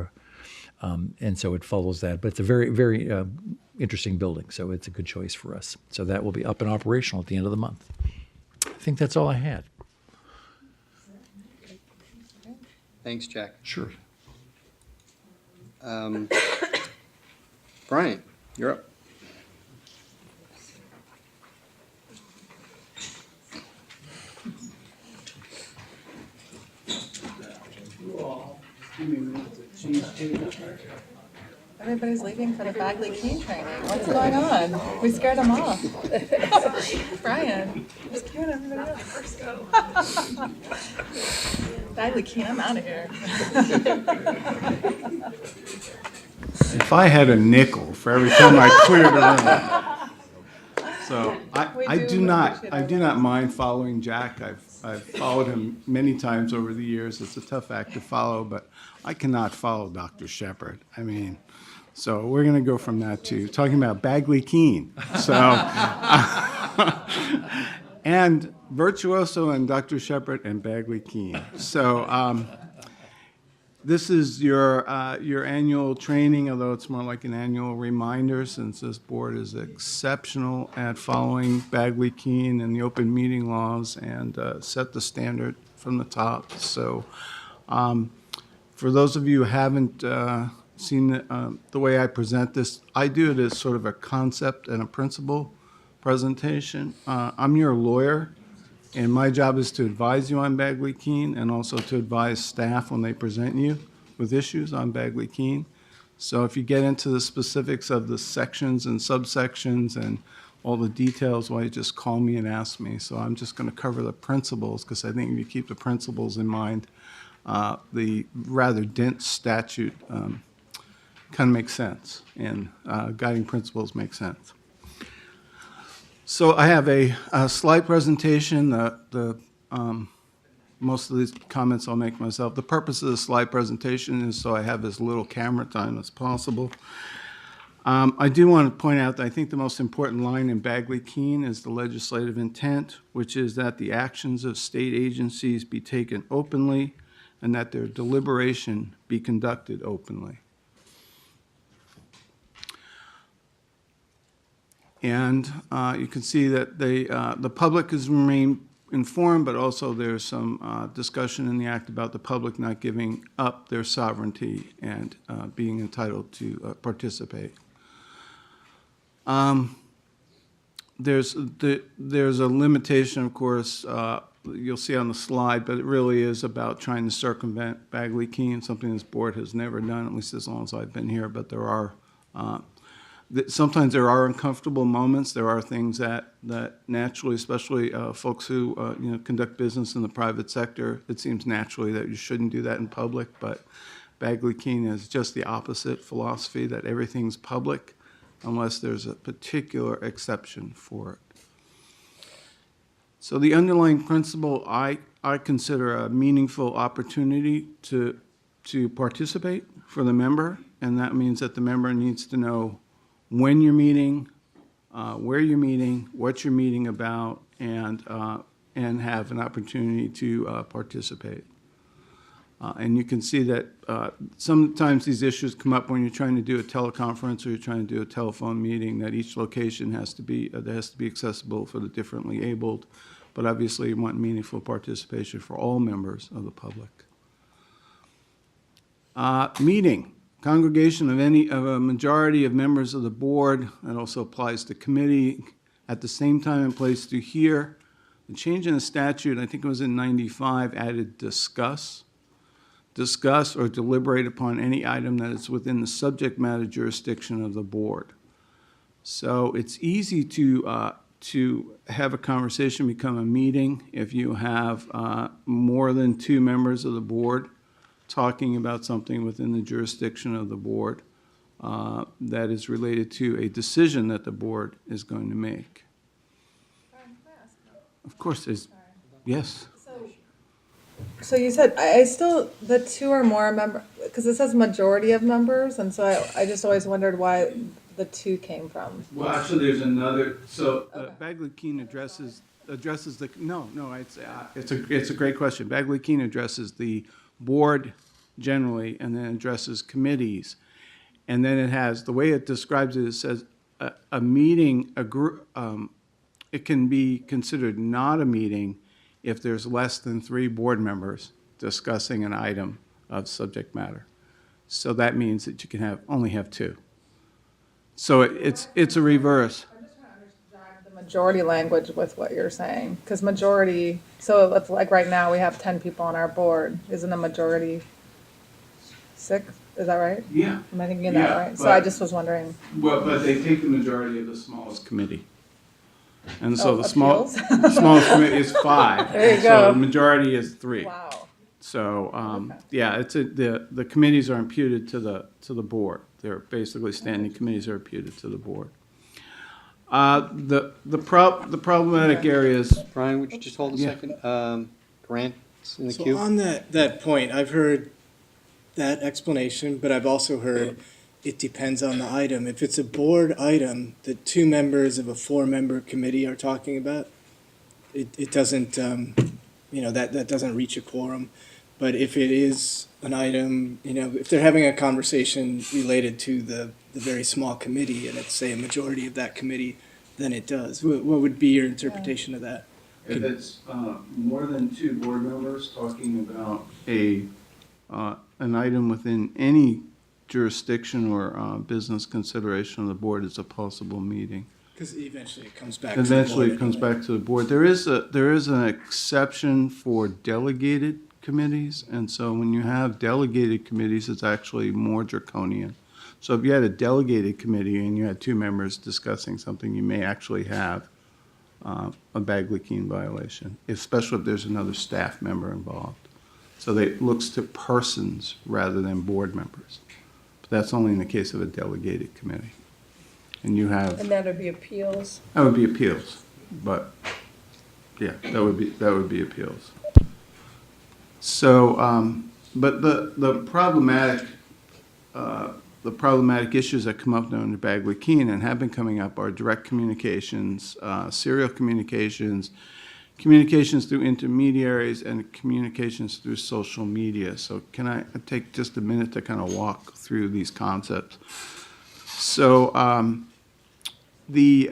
C: And so it follows that. But it's a very, very interesting building, so it's a good choice for us. So that will be up and operational at the end of the month. I think that's all I had.
A: Thanks, Jack.
C: Sure.
A: Brian, you're up.
D: Everybody's leaving for the Bagley Key training. What's going on? We scared them off. Brian, you're scaring everybody else. First go. Bagley Key, I'm out of here.
F: If I had a nickel for every time I cleared a room. So I do not mind following Jack. I've followed him many times over the years. It's a tough act to follow, but I cannot follow Dr. Shepard. I mean, So we're going to go from that to talking about Bagley Keene. So, and Virtuoso and Dr. Shepard and Bagley Keene. So this is your annual training, although it's more like an annual reminder since this board is exceptional at following Bagley Keene and the open meeting laws and set the standard from the top. So for those of you who haven't seen the way I present this, I do it as sort of a concept and a principle presentation. I'm your lawyer, and my job is to advise you on Bagley Keene and also to advise staff when they present you with issues on Bagley Keene. So if you get into the specifics of the sections and subsections and all the details, why you just call me and ask me. So I'm just going to cover the principles because I think if you keep the principles in mind, the rather dense statute kind of makes sense, and guiding principles make sense. So I have a slide presentation. Most of these comments I'll make myself. The purpose of the slide presentation is so I have as little camera time as possible. I do want to point out that I think the most important line in Bagley Keene is the legislative intent, which is that the actions of state agencies be taken openly and that their deliberation be conducted openly. And you can see that the public has remained informed, but also there's some discussion in the act about the public not giving up their sovereignty and being entitled to participate. There's a limitation, of course, you'll see on the slide, but it really is about trying to circumvent Bagley Keene, something this board has never done, at least as long as I've been here, but there are sometimes there are uncomfortable moments. There are things that naturally, especially folks who conduct business in the private sector, it seems naturally that you shouldn't do that in public. But Bagley Keene is just the opposite philosophy, that everything's public unless there's a particular exception for it. So the underlying principle I consider a meaningful opportunity to participate for the member, and that means that the member needs to know when you're meeting, where you're meeting, what you're meeting about, and have an opportunity to participate. And you can see that sometimes these issues come up when you're trying to do a teleconference or you're trying to do a telephone meeting, that each location has to be accessible for the differently abled, but obviously you want meaningful participation for all members of the public. Meeting. Congregation of a majority of members of the board, that also applies to committee, at the same time and place to hear. The change in the statute, I think it was in 95, added discuss or deliberate upon any item that is within the subject matter jurisdiction of the board. So it's easy to have a conversation become a meeting if you have more than 2 members of the board talking about something within the jurisdiction of the board that is related to a decision that the board is going to make. Of course, yes.
D: So you said, the 2 or more member, because it says majority of members, and so I just always wondered why the 2 came from.
F: Well, actually, there's another, so Bagley Keene addresses the, no, it's a great question. Bagley Keene addresses the board generally, and then addresses committees. And then it has, the way it describes it says a meeting, it can be considered not a meeting if there's less than 3 board members discussing an item of subject matter. So that means that you can only have 2. So it's a reverse.
D: I'm just trying to understand the majority language with what you're saying, because majority, so it's like right now we have 10 people on our board. Isn't a majority 6? Is that right?
F: Yeah.
D: Am I thinking that right? So I just was wondering.
F: Well, but they take the majority of the smallest committee. And so the
D: appeals?
F: smallest committee is 5.
D: There you
F: and
D: go.
F: So the majority is 3.
D: Wow.
F: So,
D: Okay.
F: yeah, the committees are imputed to the board. They're basically standing committees are imputed to the board. The problematic areas.
A: Brian, would you just hold a second? Grant's in the
M: So
A: queue.
M: on that point, I've heard that explanation, but I've also heard it depends on the item. If it's a board item that 2 members of a 4-member committee are talking about, it doesn't, that doesn't reach a quorum. But if it is an item, if they're having a conversation related to the very small committee and it's, say, a majority of that committee, then it does. What would be your interpretation of that?
F: If it's more than 2 board members talking about an item within any jurisdiction or business consideration of the board, it's a possible meeting.
M: Because eventually it comes back.
F: Eventually,
M: to the board
F: it comes
M: anyway.
F: back to the board. There is an exception for delegated committees, and so when you have delegated committees, it's actually more draconian. So if you had a delegated committee and you had 2 members discussing something, you may actually have a Bagley-Keene violation, especially if there's another staff member involved. So it looks to persons rather than board members. But that's only in the case of a delegated committee. And you have.
N: And that would be appeals.
F: That would be appeals, but, yeah, that would be appeals. So, but the problematic issues that come up under Bagley-Keene and have been coming up are direct communications, serial communications, communications through intermediaries, and communications through social media. So can I take just a minute to kind of walk through these concepts? So, the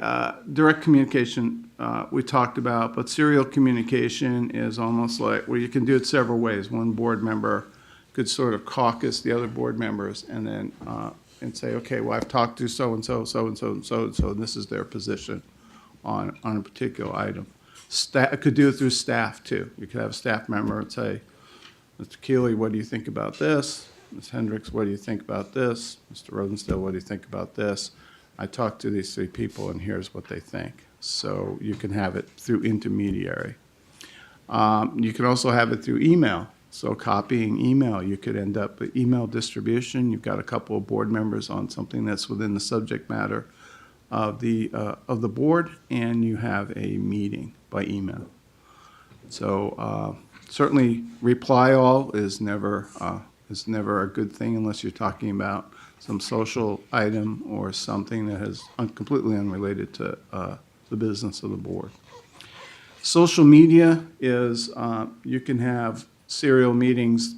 F: direct communication we talked about, but serial communication is almost like, well, you can do it several ways. One board member could sort of caucus the other board members and then and say, okay, well, I've talked to so-and-so, so-and-so, and so-and-so, and this is their position on a particular item. Could do it through staff, too. You could have a staff member and say, Mr. Keeley, what do you think about this? Ms. Hendricks, what do you think about this? Mr. Rosenstiel, what do you think about this? I talked to these 3 people, and here's what they think. So you can have it through intermediary. You can also have it through email. So copying email, you could end up with email distribution. You've got a couple of board members on something that's within the subject matter of the board, and you have a meeting by email. So certainly reply all is never a good thing unless you're talking about some social item or something that is completely unrelated to the business of the board. Social media is, you can have serial meetings.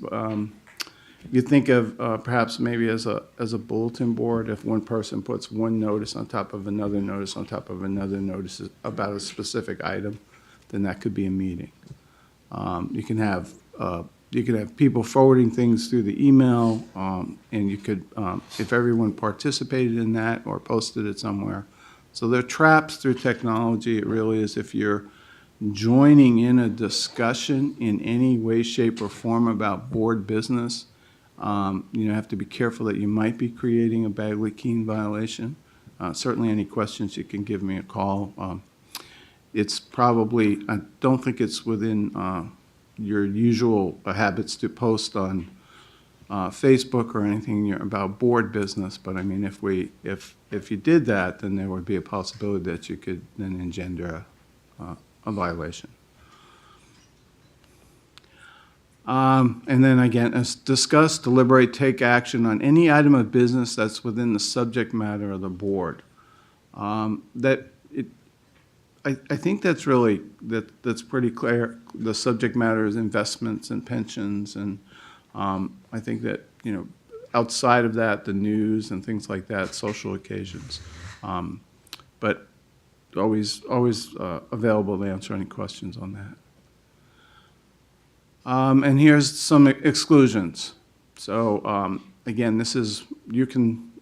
F: You think of perhaps maybe as a bulletin board, if one person puts one notice on top of another notice on top of another notice about a specific item, then that could be a meeting. You can have people forwarding things through the email, and you could, if everyone participated in that or posted it somewhere. So there are traps through technology. It really is if you're joining in a discussion in any way, shape, or form about board business, you have to be careful that you might be creating a Bagley-Keene violation. Certainly any questions, you can give me a call. It's probably, I don't think it's within your usual habits to post on Facebook or anything about board business, but I mean, if you did that, then there would be a possibility that you could then engender a violation. And then again, as discuss, deliberate, take action on any item of business that's within the subject matter of the board. I think that's really, that's pretty clear. The subject matter is investments and pensions, and I think that, outside of that, the news and things like that, social occasions. But always available to answer any questions on that. And here's some exclusions. So again, this is,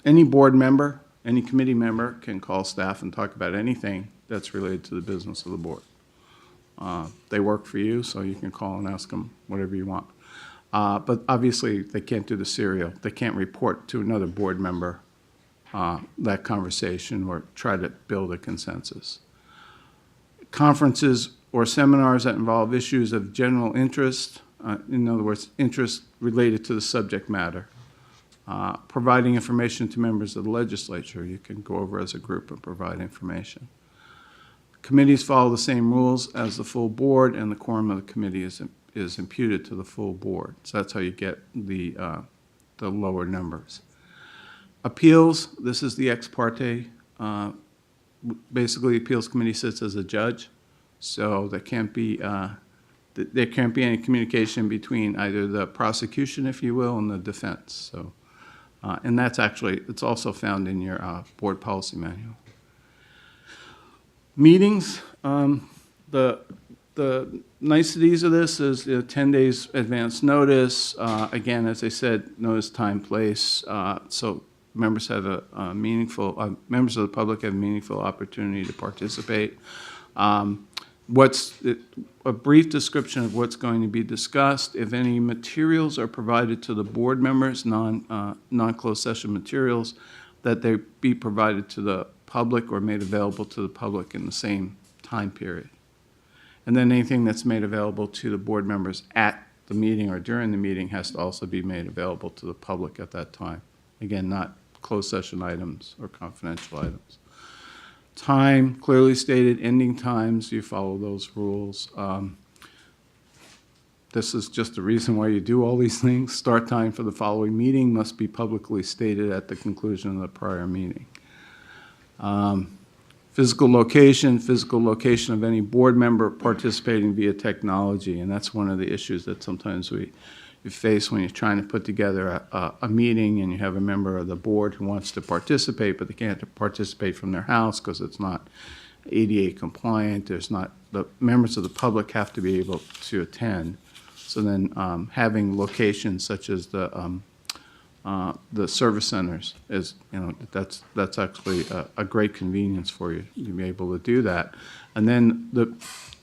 F: any board member, any committee member can call staff and talk about anything that's related to the business of the board. They work for you, so you can call and ask them whatever you want. But obviously, they can't do the serial. They can't report to another board member that conversation or try to build a consensus. Conferences or seminars that involve issues of general interest, in other words, interest related to the subject matter. Providing information to members of the legislature. You can go over as a group and provide information. Committees follow the same rules as the full board, and the quorum of the committee is imputed to the full board. So that's how you get the lower numbers. Appeals, this is the ex parte. Basically, the appeals committee sits as a judge, so there can't be any communication between either the prosecution, if you will, and the defense. So, and that's actually, it's also found in your board policy manual. Meetings, the niceties of this is 10 days advance notice. Again, as I said, notice, time, place. So members have members of the public have a meaningful opportunity to participate. A brief description of what's going to be discussed. If any materials are provided to the board members, non-closed session materials, that they be provided to the public or made available to the public in the same time period. And then anything that's made available to the board members at the meeting or during the meeting has to also be made available to the public at that time. Again, not closed session items or confidential items. Time, clearly stated, ending times, you follow those rules. This is just the reason why you do all these things. Start time for the following meeting must be publicly stated at the conclusion of the prior meeting. Physical location of any board member participating via technology, and that's one of the issues that sometimes you face when you're trying to put together a meeting and you have a member of the board who wants to participate, but they can't participate from their house because it's not ADA compliant. The members of the public have to be able to attend. So then having locations such as the service centers is, that's actually a great convenience for you. You'll be able to do that. And then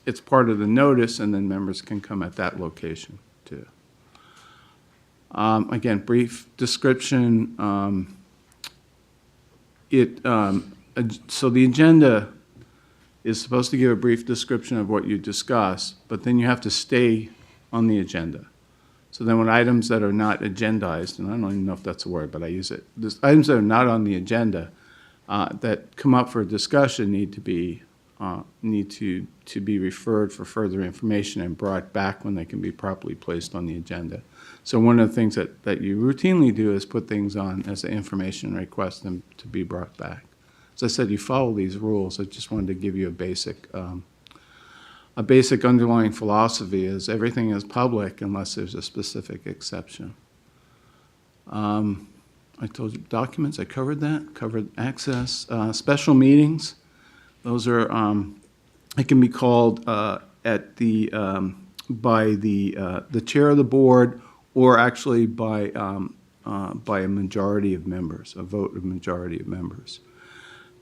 F: it's part of the notice, and then members can come at that location too. Again, brief description. So the agenda is supposed to give a brief description of what you discuss, but then you have to stay on the agenda. So then when items that are not agendized, and I don't even know if that's a word, but I use it, items that are not on the agenda that come up for discussion need to be referred for further information and brought back when they can be properly placed on the agenda. So one of the things that you routinely do is put things on as an information request and to be brought back. As I said, you follow these rules. I just wanted to give you a basic underlying philosophy is everything is public unless there's a specific exception. I told you documents, I covered that, covered access. Special meetings, those are, it can be called by the chair of the board or actually by a majority of members, a vote of majority of members.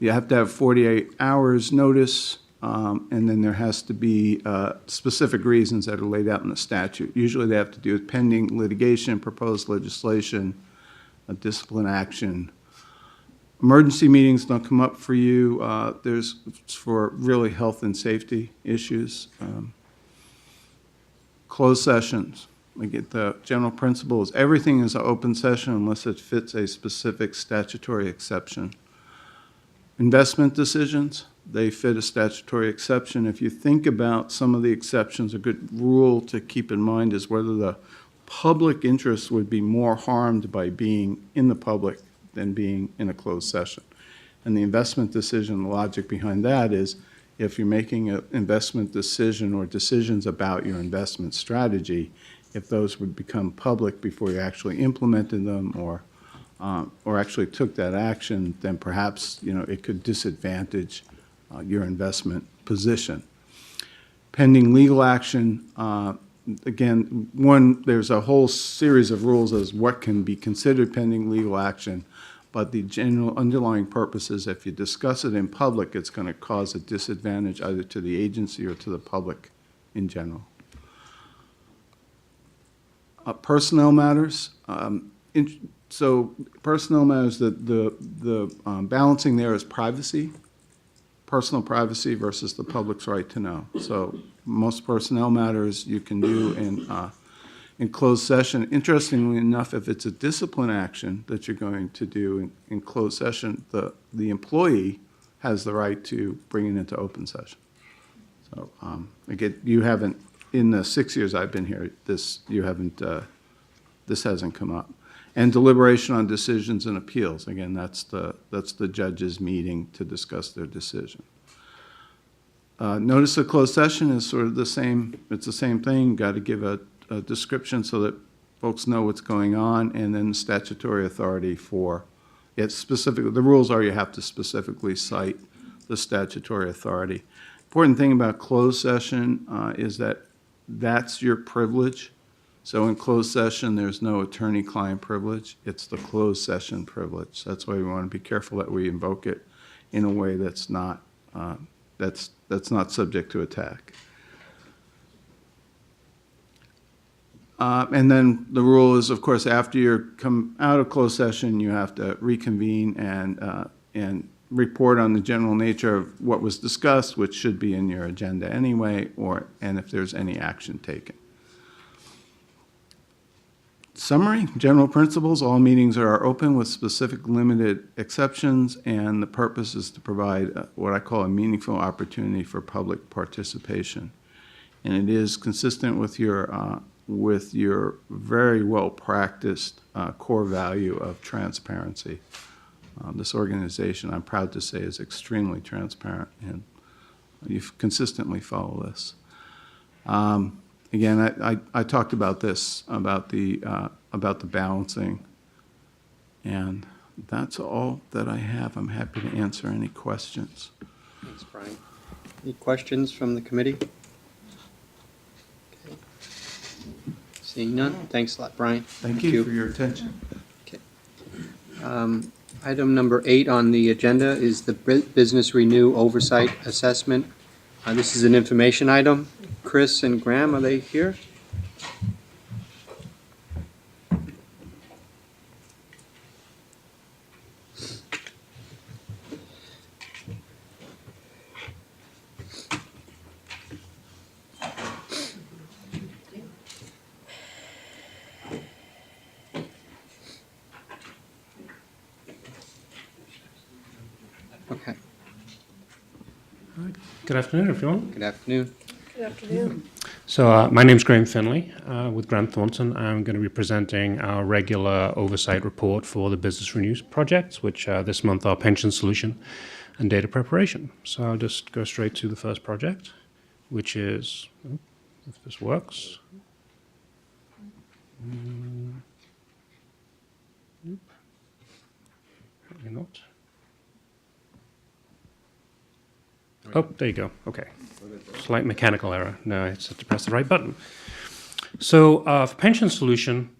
F: You have to have 48 hours notice. And then there has to be specific reasons that are laid out in the statute. Usually they have to do with pending litigation, proposed legislation, a discipline action. Emergency meetings don't come up for you. There's for really health and safety issues. Closed sessions. The general principle is everything is an open session unless it fits a specific statutory exception. Investment decisions. They fit a statutory exception. If you think about some of the exceptions, a good rule to keep in mind is whether the public interest would be more harmed by being in the public than being in a closed session. And the investment decision, the logic behind that is if you're making an investment decision or decisions about your investment strategy, if those would become public before you actually implemented them or actually took that action, then perhaps it could disadvantage your investment position. Pending legal action, again, there's a whole series of rules as what can be considered pending legal action, but the general underlying purpose is if you discuss it in public, it's going to cause a disadvantage either to the agency or to the public in general. Personnel matters. So personnel matters, the balancing there is privacy, personal privacy versus the public's right to know. So most personnel matters you can do in closed session. Interestingly enough, if it's a discipline action that you're going to do in closed session, the employee has the right to bring it into open session. So again, you haven't, in the 6 years I've been here, this hasn't come up. And deliberation on decisions and appeals. Again, that's the judges meeting to discuss their decision. Notice of closed session is sort of the same. It's the same thing. Got to give a description so that folks know what's going on, and then statutory authority for it. Specifically, the rules are you have to specifically cite the statutory authority. Important thing about closed session is that that's your privilege. So in closed session, there's no attorney-client privilege. It's the closed session privilege. That's why we want to be careful that we invoke it in a way that's not not subject to attack. And then the rule is, of course, after you come out of closed session, you have to reconvene and report on the general nature of what was discussed, which should be in your agenda anyway, and if there's any action taken. Summary, general principles, all meetings are open with specific limited exceptions, and the purpose is to provide what I call a meaningful opportunity for public participation. And it is consistent with your very well-practiced core value of transparency. This organization, I'm proud to say, is extremely transparent, and you consistently follow this. Again, I talked about this, about the balancing, and that's all that I have. I'm happy to answer any questions.
A: Thanks, Brian. Any questions from the committee? Okay. Seeing none, thanks a lot, Brian.
F: Thank you for your attention.
A: Okay. Item number 8 on the agenda is the Business Renew Oversight Assessment. This is an information item. Chris and Graham, are they here? Okay.
N: Good afternoon, everyone.
A: Good afternoon.
D: Good afternoon.
N: So my name's Graham Finley with Grant Thornton. I'm going to be presenting our regular oversight report for the Business Renew projects, which this month are pension solution and data preparation. So I'll just go straight to the first project, which is, if this works. Apparently not. Oh, there you go. Okay. Slight mechanical error. No, I just have to press the right button. So for pension solution,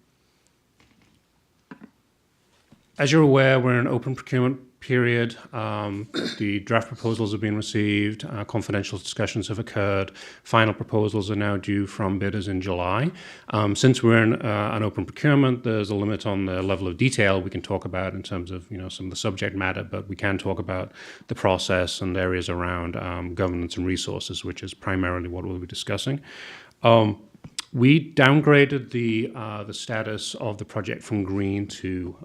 N: as you're aware, we're in an open procurement period. The draft proposals have been received. Confidential discussions have occurred. Final proposals are now due from bidders in July. Since we're in an open procurement, there's a limit on the level of detail we can talk about in terms of some of the subject matter, but we can talk about the process and areas around governance and resources, which is primarily what we'll be discussing. We downgraded the status of the project from green to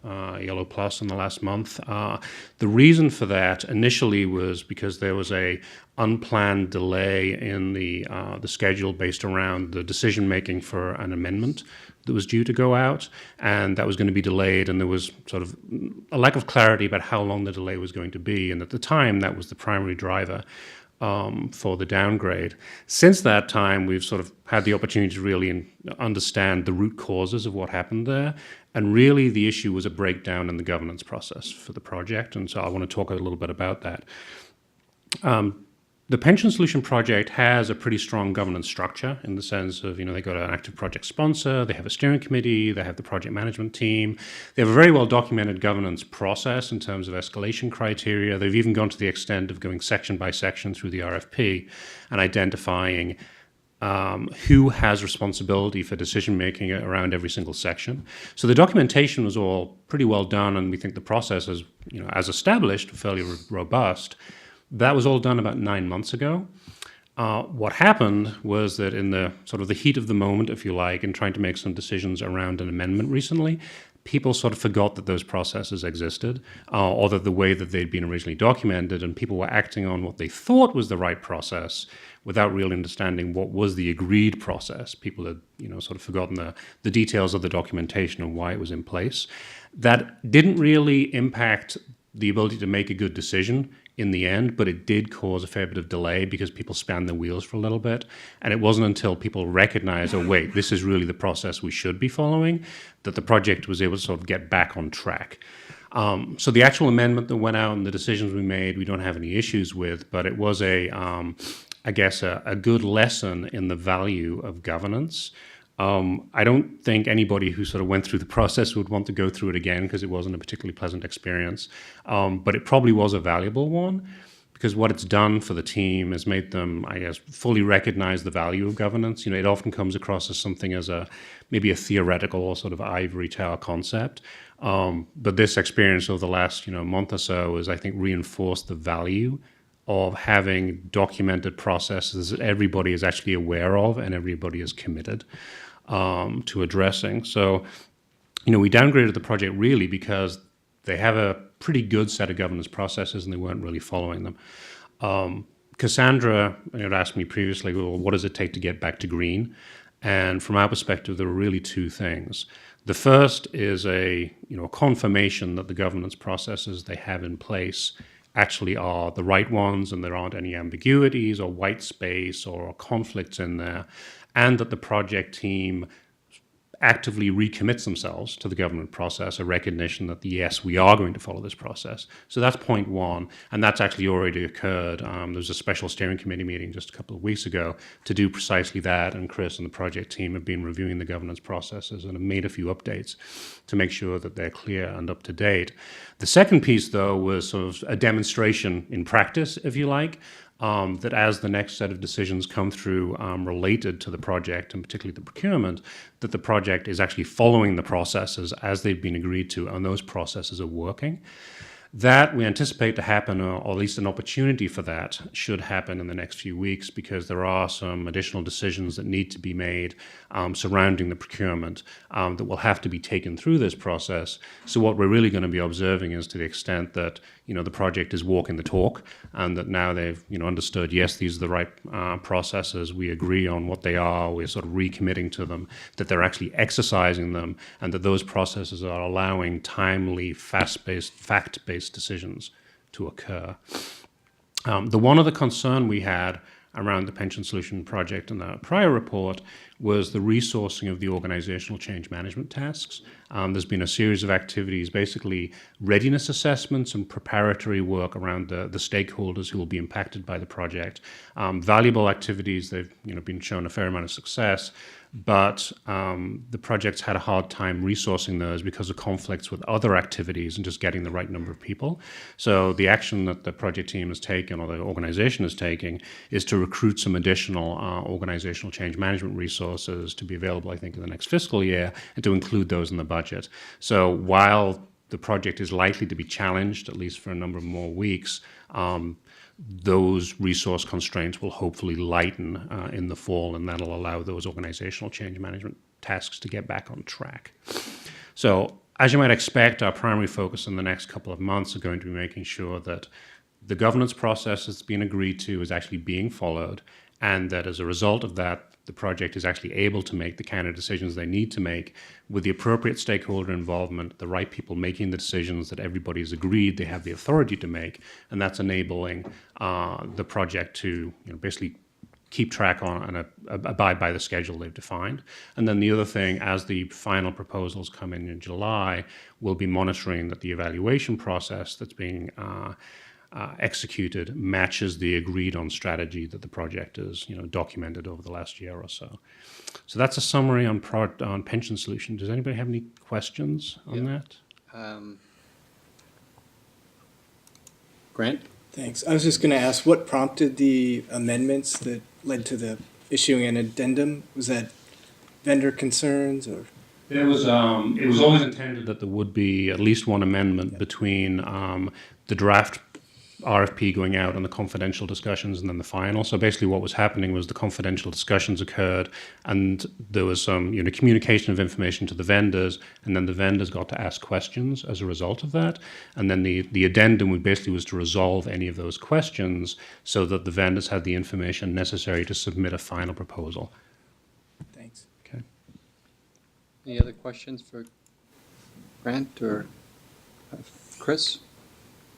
N: yellow plus in the last month. The reason for that initially was because there was a unplanned delay in the schedule based around the decision making for an amendment that was due to go out, and that was going to be delayed, and there was sort of a lack of clarity about how long the delay was going to be, and at the time that was the primary driver for the downgrade. Since that time, we've sort of had the opportunity to really understand the root causes of what happened there. And really the issue was a breakdown in the governance process for the project. And so I want to talk a little bit about that. The Pension Solution project has a pretty strong governance structure in the sense of, they got an active project sponsor, they have a steering committee, they have the project management team. They have a very well documented governance process in terms of escalation criteria. They've even gone to the extent of going section by section through the RFP and identifying who has responsibility for decision making around every single section. So the documentation was all pretty well done, and we think the process is, as established, fairly robust. That was all done about 9 months ago. What happened was that in the sort of the heat of the moment, if you like, in trying to make some decisions around an amendment recently, people sort of forgot that those processes existed, or that the way that they'd been originally documented, and people were acting on what they thought was the right process without really understanding what was the agreed process. People had, sort of forgotten the details of the documentation and why it was in place. That didn't really impact the ability to make a good decision in the end, but it did cause a fair bit of delay because people spanned their wheels for a little bit. And it wasn't until people recognized, oh, wait, this is really the process we should be following, that the project was able to sort of get back on track. So the actual amendment that went out and the decisions we made, we don't have any issues with, but it was a good lesson in the value of governance. I don't think anybody who sort of went through the process would want to go through it again because it wasn't a particularly pleasant experience. But it probably was a valuable one because what it's done for the team has made them, fully recognize the value of governance. It often comes across as something as maybe a theoretical or sort of ivory tower concept. But this experience over the last, month or so has, I think, reinforced the value of having documented processes that everybody is actually aware of and everybody is committed to addressing. So, we downgraded the project really because they have a pretty good set of governance processes and they weren't really following them. Cassandra had asked me previously, well, what does it take to get back to green? And from our perspective, there are really two things. The first is a confirmation that the governance processes they have in place actually are the right ones and there aren't any ambiguities or white space or conflicts in there, and that the project team actively recommits themselves to the government process, a recognition that, yes, we are going to follow this process. So that's point one, and that's actually already occurred. There was a special steering committee meeting just a couple of weeks ago to do precisely that, and Chris and the project team have been reviewing the governance processes and have made a few updates to make sure that they're clear and up to date. The second piece, though, was sort of a demonstration in practice, if you like, that as the next set of decisions come through related to the project, and particularly the procurement, that the project is actually following the processes as they've been agreed to, and those processes are working. That we anticipate to happen, or at least an opportunity for that, should happen in the next few weeks because there are some additional decisions that need to be made surrounding the procurement that will have to be taken through this process. So what we're really going to be observing is to the extent that the project is walking the talk and that now they've understood, yes, these are the right processes, we agree on what they are, we're sort of recommitting to them, that they're actually exercising them, and that those processes are allowing timely, fast-paced, fact-based decisions to occur. The one other concern we had around the Pension Solution Project in the prior report was the resourcing of the organizational change management tasks. There's been a series of activities, basically readiness assessments and preparatory work around the stakeholders who will be impacted by the project. Valuable activities, they've been shown a fair amount of success, but the project's had a hard time resourcing those because of conflicts with other activities and just getting the right number of people. So the action that the project team has taken, or the organization is taking, is to recruit some additional organizational change management resources to be available, I think, in the next fiscal year, and to include those in the budget. So while the project is likely to be challenged, at least for a number of more weeks, those resource constraints will hopefully lighten in the fall, and that'll allow those organizational change management tasks to get back on track. So as you might expect, our primary focus in the next couple of months are going to be making sure that the governance process that's been agreed to is actually being followed, and that as a result of that, the project is actually able to make the kind of decisions they need to make with the appropriate stakeholder involvement, the right people making the decisions that everybody's agreed they have the authority to make, and that's enabling the project to basically keep track on and abide by the schedule they've defined. And then the other thing, as the final proposals come in July, we'll be monitoring that the evaluation process that's being executed matches the agreed on strategy that the project has documented over the last year or so. So that's a summary on Pension Solution. Does anybody have any questions on that?
A: Grant?
M: Thanks. I was just going to ask, what prompted the amendments that led to the issuing an addendum? Was that vendor concerns or?
N: It was always intended that there would be at least one amendment between the draft RFP going out and the confidential discussions and then the final. So basically what was happening was the confidential discussions occurred and there was some communication of information to the vendors, and then the vendors got to ask questions as a result of that. And then the addendum was to resolve any of those questions so that the vendors had the information necessary to submit a final proposal.
M: Thanks.
N: Okay.
A: Any other questions for Grant or Chris?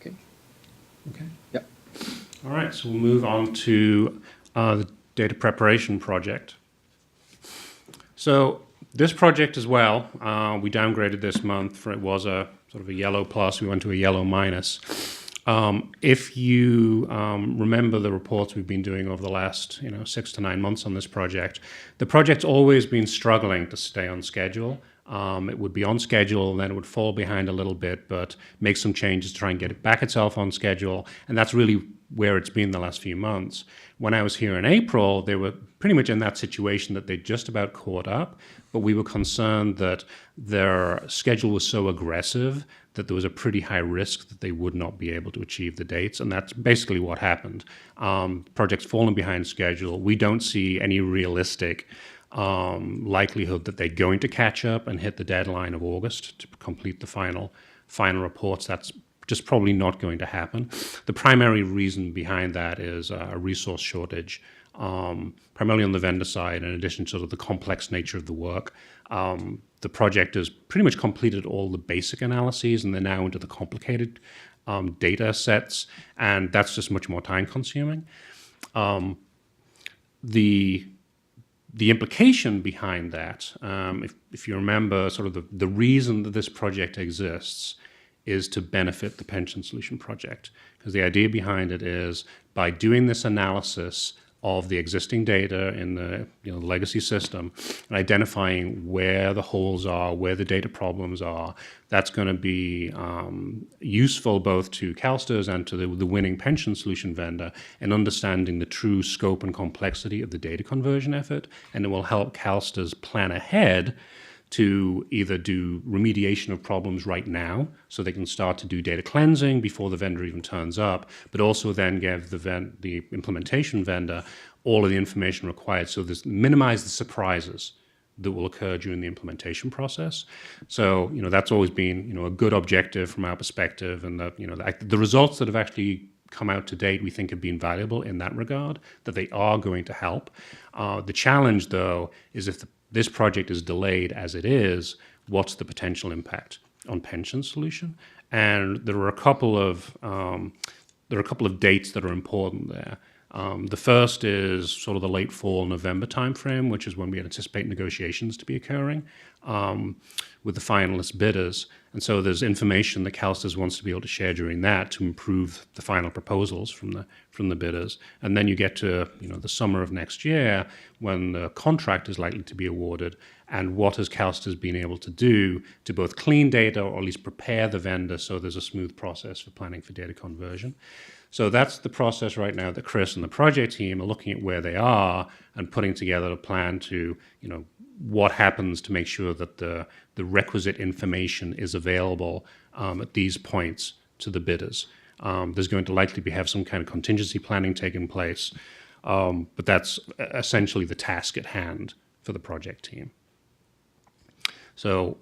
A: Okay.
N: Okay.
A: Yep.
N: All right, so we'll move on to the data preparation project. So this project as well, we downgraded this month. It was a sort of a yellow plus. We went to a yellow minus. If you remember the reports we've been doing over the last 6 to 9 months on this project, the project's always been struggling to stay on schedule. It would be on schedule, and then it would fall behind a little bit, but make some changes to try and get it back itself on schedule. And that's really where it's been the last few months. When I was here in April, they were pretty much in that situation that they just about caught up, but we were concerned that their schedule was so aggressive that there was a pretty high risk that they would not be able to achieve the dates, and that's basically what happened. Project's fallen behind schedule. We don't see any realistic likelihood that they're going to catch up and hit the deadline of August to complete the final reports. That's just probably not going to happen. The primary reason behind that is a resource shortage, primarily on the vendor side, in addition to the complex nature of the work. The project has pretty much completed all the basic analyses, and they're now into the complicated data sets, and that's just much more time consuming. The implication behind that, if you remember, sort of the reason that this project exists is to benefit the Pension Solution Project. Because the idea behind it is by doing this analysis of the existing data in the legacy system and identifying where the holes are, where the data problems are, that's going to be useful both to CalSTRS and to the winning pension solution vendor in understanding the true scope and complexity of the data conversion effort, and it will help CalSTRS plan ahead to either do remediation of problems right now so they can start to do data cleansing before the vendor even turns up, but also then give the implementation vendor all of the information required so this minimize the surprises that will occur during the implementation process. So, that's always been, a good objective from our perspective, and the results that have actually come out to date, we think have been valuable in that regard, that they are going to help. The challenge, though, is if this project is delayed as it is, what's the potential impact on pension solution? And there are a couple of dates that are important there. The first is sort of the late fall, November timeframe, which is when we anticipate negotiations to be occurring with the finalist bidders. And so there's information that CalSTRS wants to be able to share during that to improve the final proposals from the bidders. And then you get to the summer of next year when the contract is likely to be awarded, and what has CalSTRS been able to do to both clean data or at least prepare the vendor so there's a smooth process for planning for data conversion. So that's the process right now that Chris and the project team are looking at where they are and putting together a plan to, what happens to make sure that the requisite information is available at these points to the bidders. There's going to likely have some kind of contingency planning taking place, but that's essentially the task at hand for the project team. So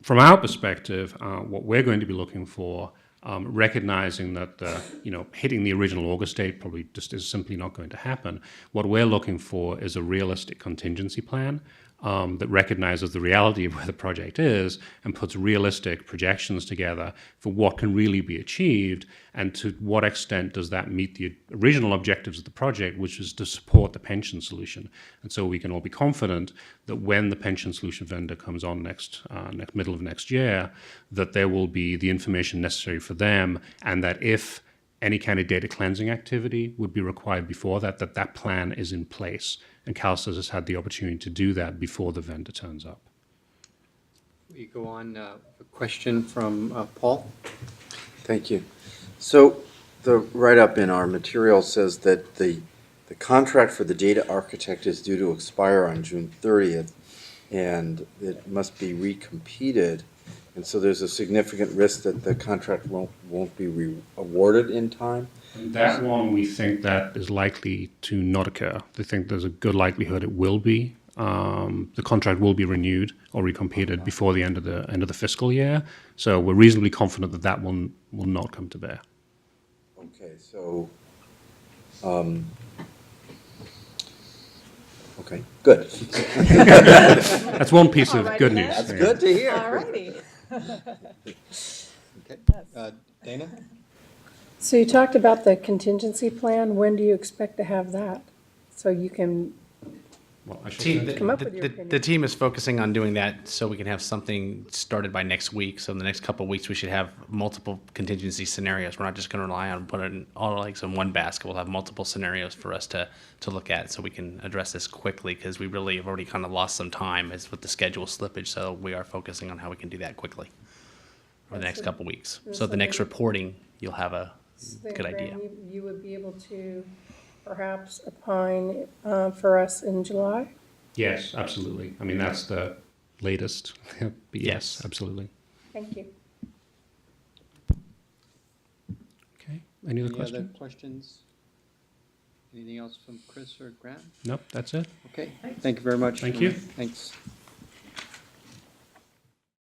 N: from our perspective, what we're going to be looking for, recognizing that hitting the original August date probably just is simply not going to happen. What we're looking for is a realistic contingency plan that recognizes the reality of where the project is and puts realistic projections together for what can really be achieved, and to what extent does that meet the original objectives of the project, which is to support the pension solution. And so we can all be confident that when the pension solution vendor comes on next middle of next year, that there will be the information necessary for them, and that if any kind of data cleansing activity would be required before that, that plan is in place. And CalSTRS has had the opportunity to do that before the vendor turns up.
A: We go on, a question from Paul.
O: Thank you. So the write-up in our material says that the contract for the data architect is due to expire on June 30th, and it must be recompeted. And so there's a significant risk that the contract won't be awarded in time?
N: That one, we think that is likely to not occur. We think there's a good likelihood it will be. The contract will be renewed or recompeted before the end of the fiscal year. So we're reasonably confident that that one will not come to bear.
O: Okay, so, okay, good.
N: That's one piece of good news.
O: That's good to hear.
D: All righty.
A: Okay. Dana?
P: So you talked about the contingency plan. When do you expect to have that? So you can
N: Well, I should
Q: Team,
N: say-
P: Come up with your
Q: the
P: opinion.
Q: team is focusing on doing that so we can have something started by next week. So in the next couple of weeks, we should have multiple contingency scenarios. We're not just going to rely on putting all our eggs in one basket. We'll have multiple scenarios for us to look at so we can address this quickly because we really have already kind of lost some time as with the schedule slippage. So we are focusing on how we can do that quickly over the next couple of weeks. So the next reporting, you'll have a good idea.
P: You would be able to perhaps opine for us in July?
N: Yes, absolutely. I mean, that's the latest. But yes, absolutely.
P: Thank you.
N: Okay. Any other
A: Any
N: questions?
A: other questions? Anything else from Chris or Graham?
N: Nope, that's it.
A: Okay, thank you very much.
N: Thank you.
A: Thanks.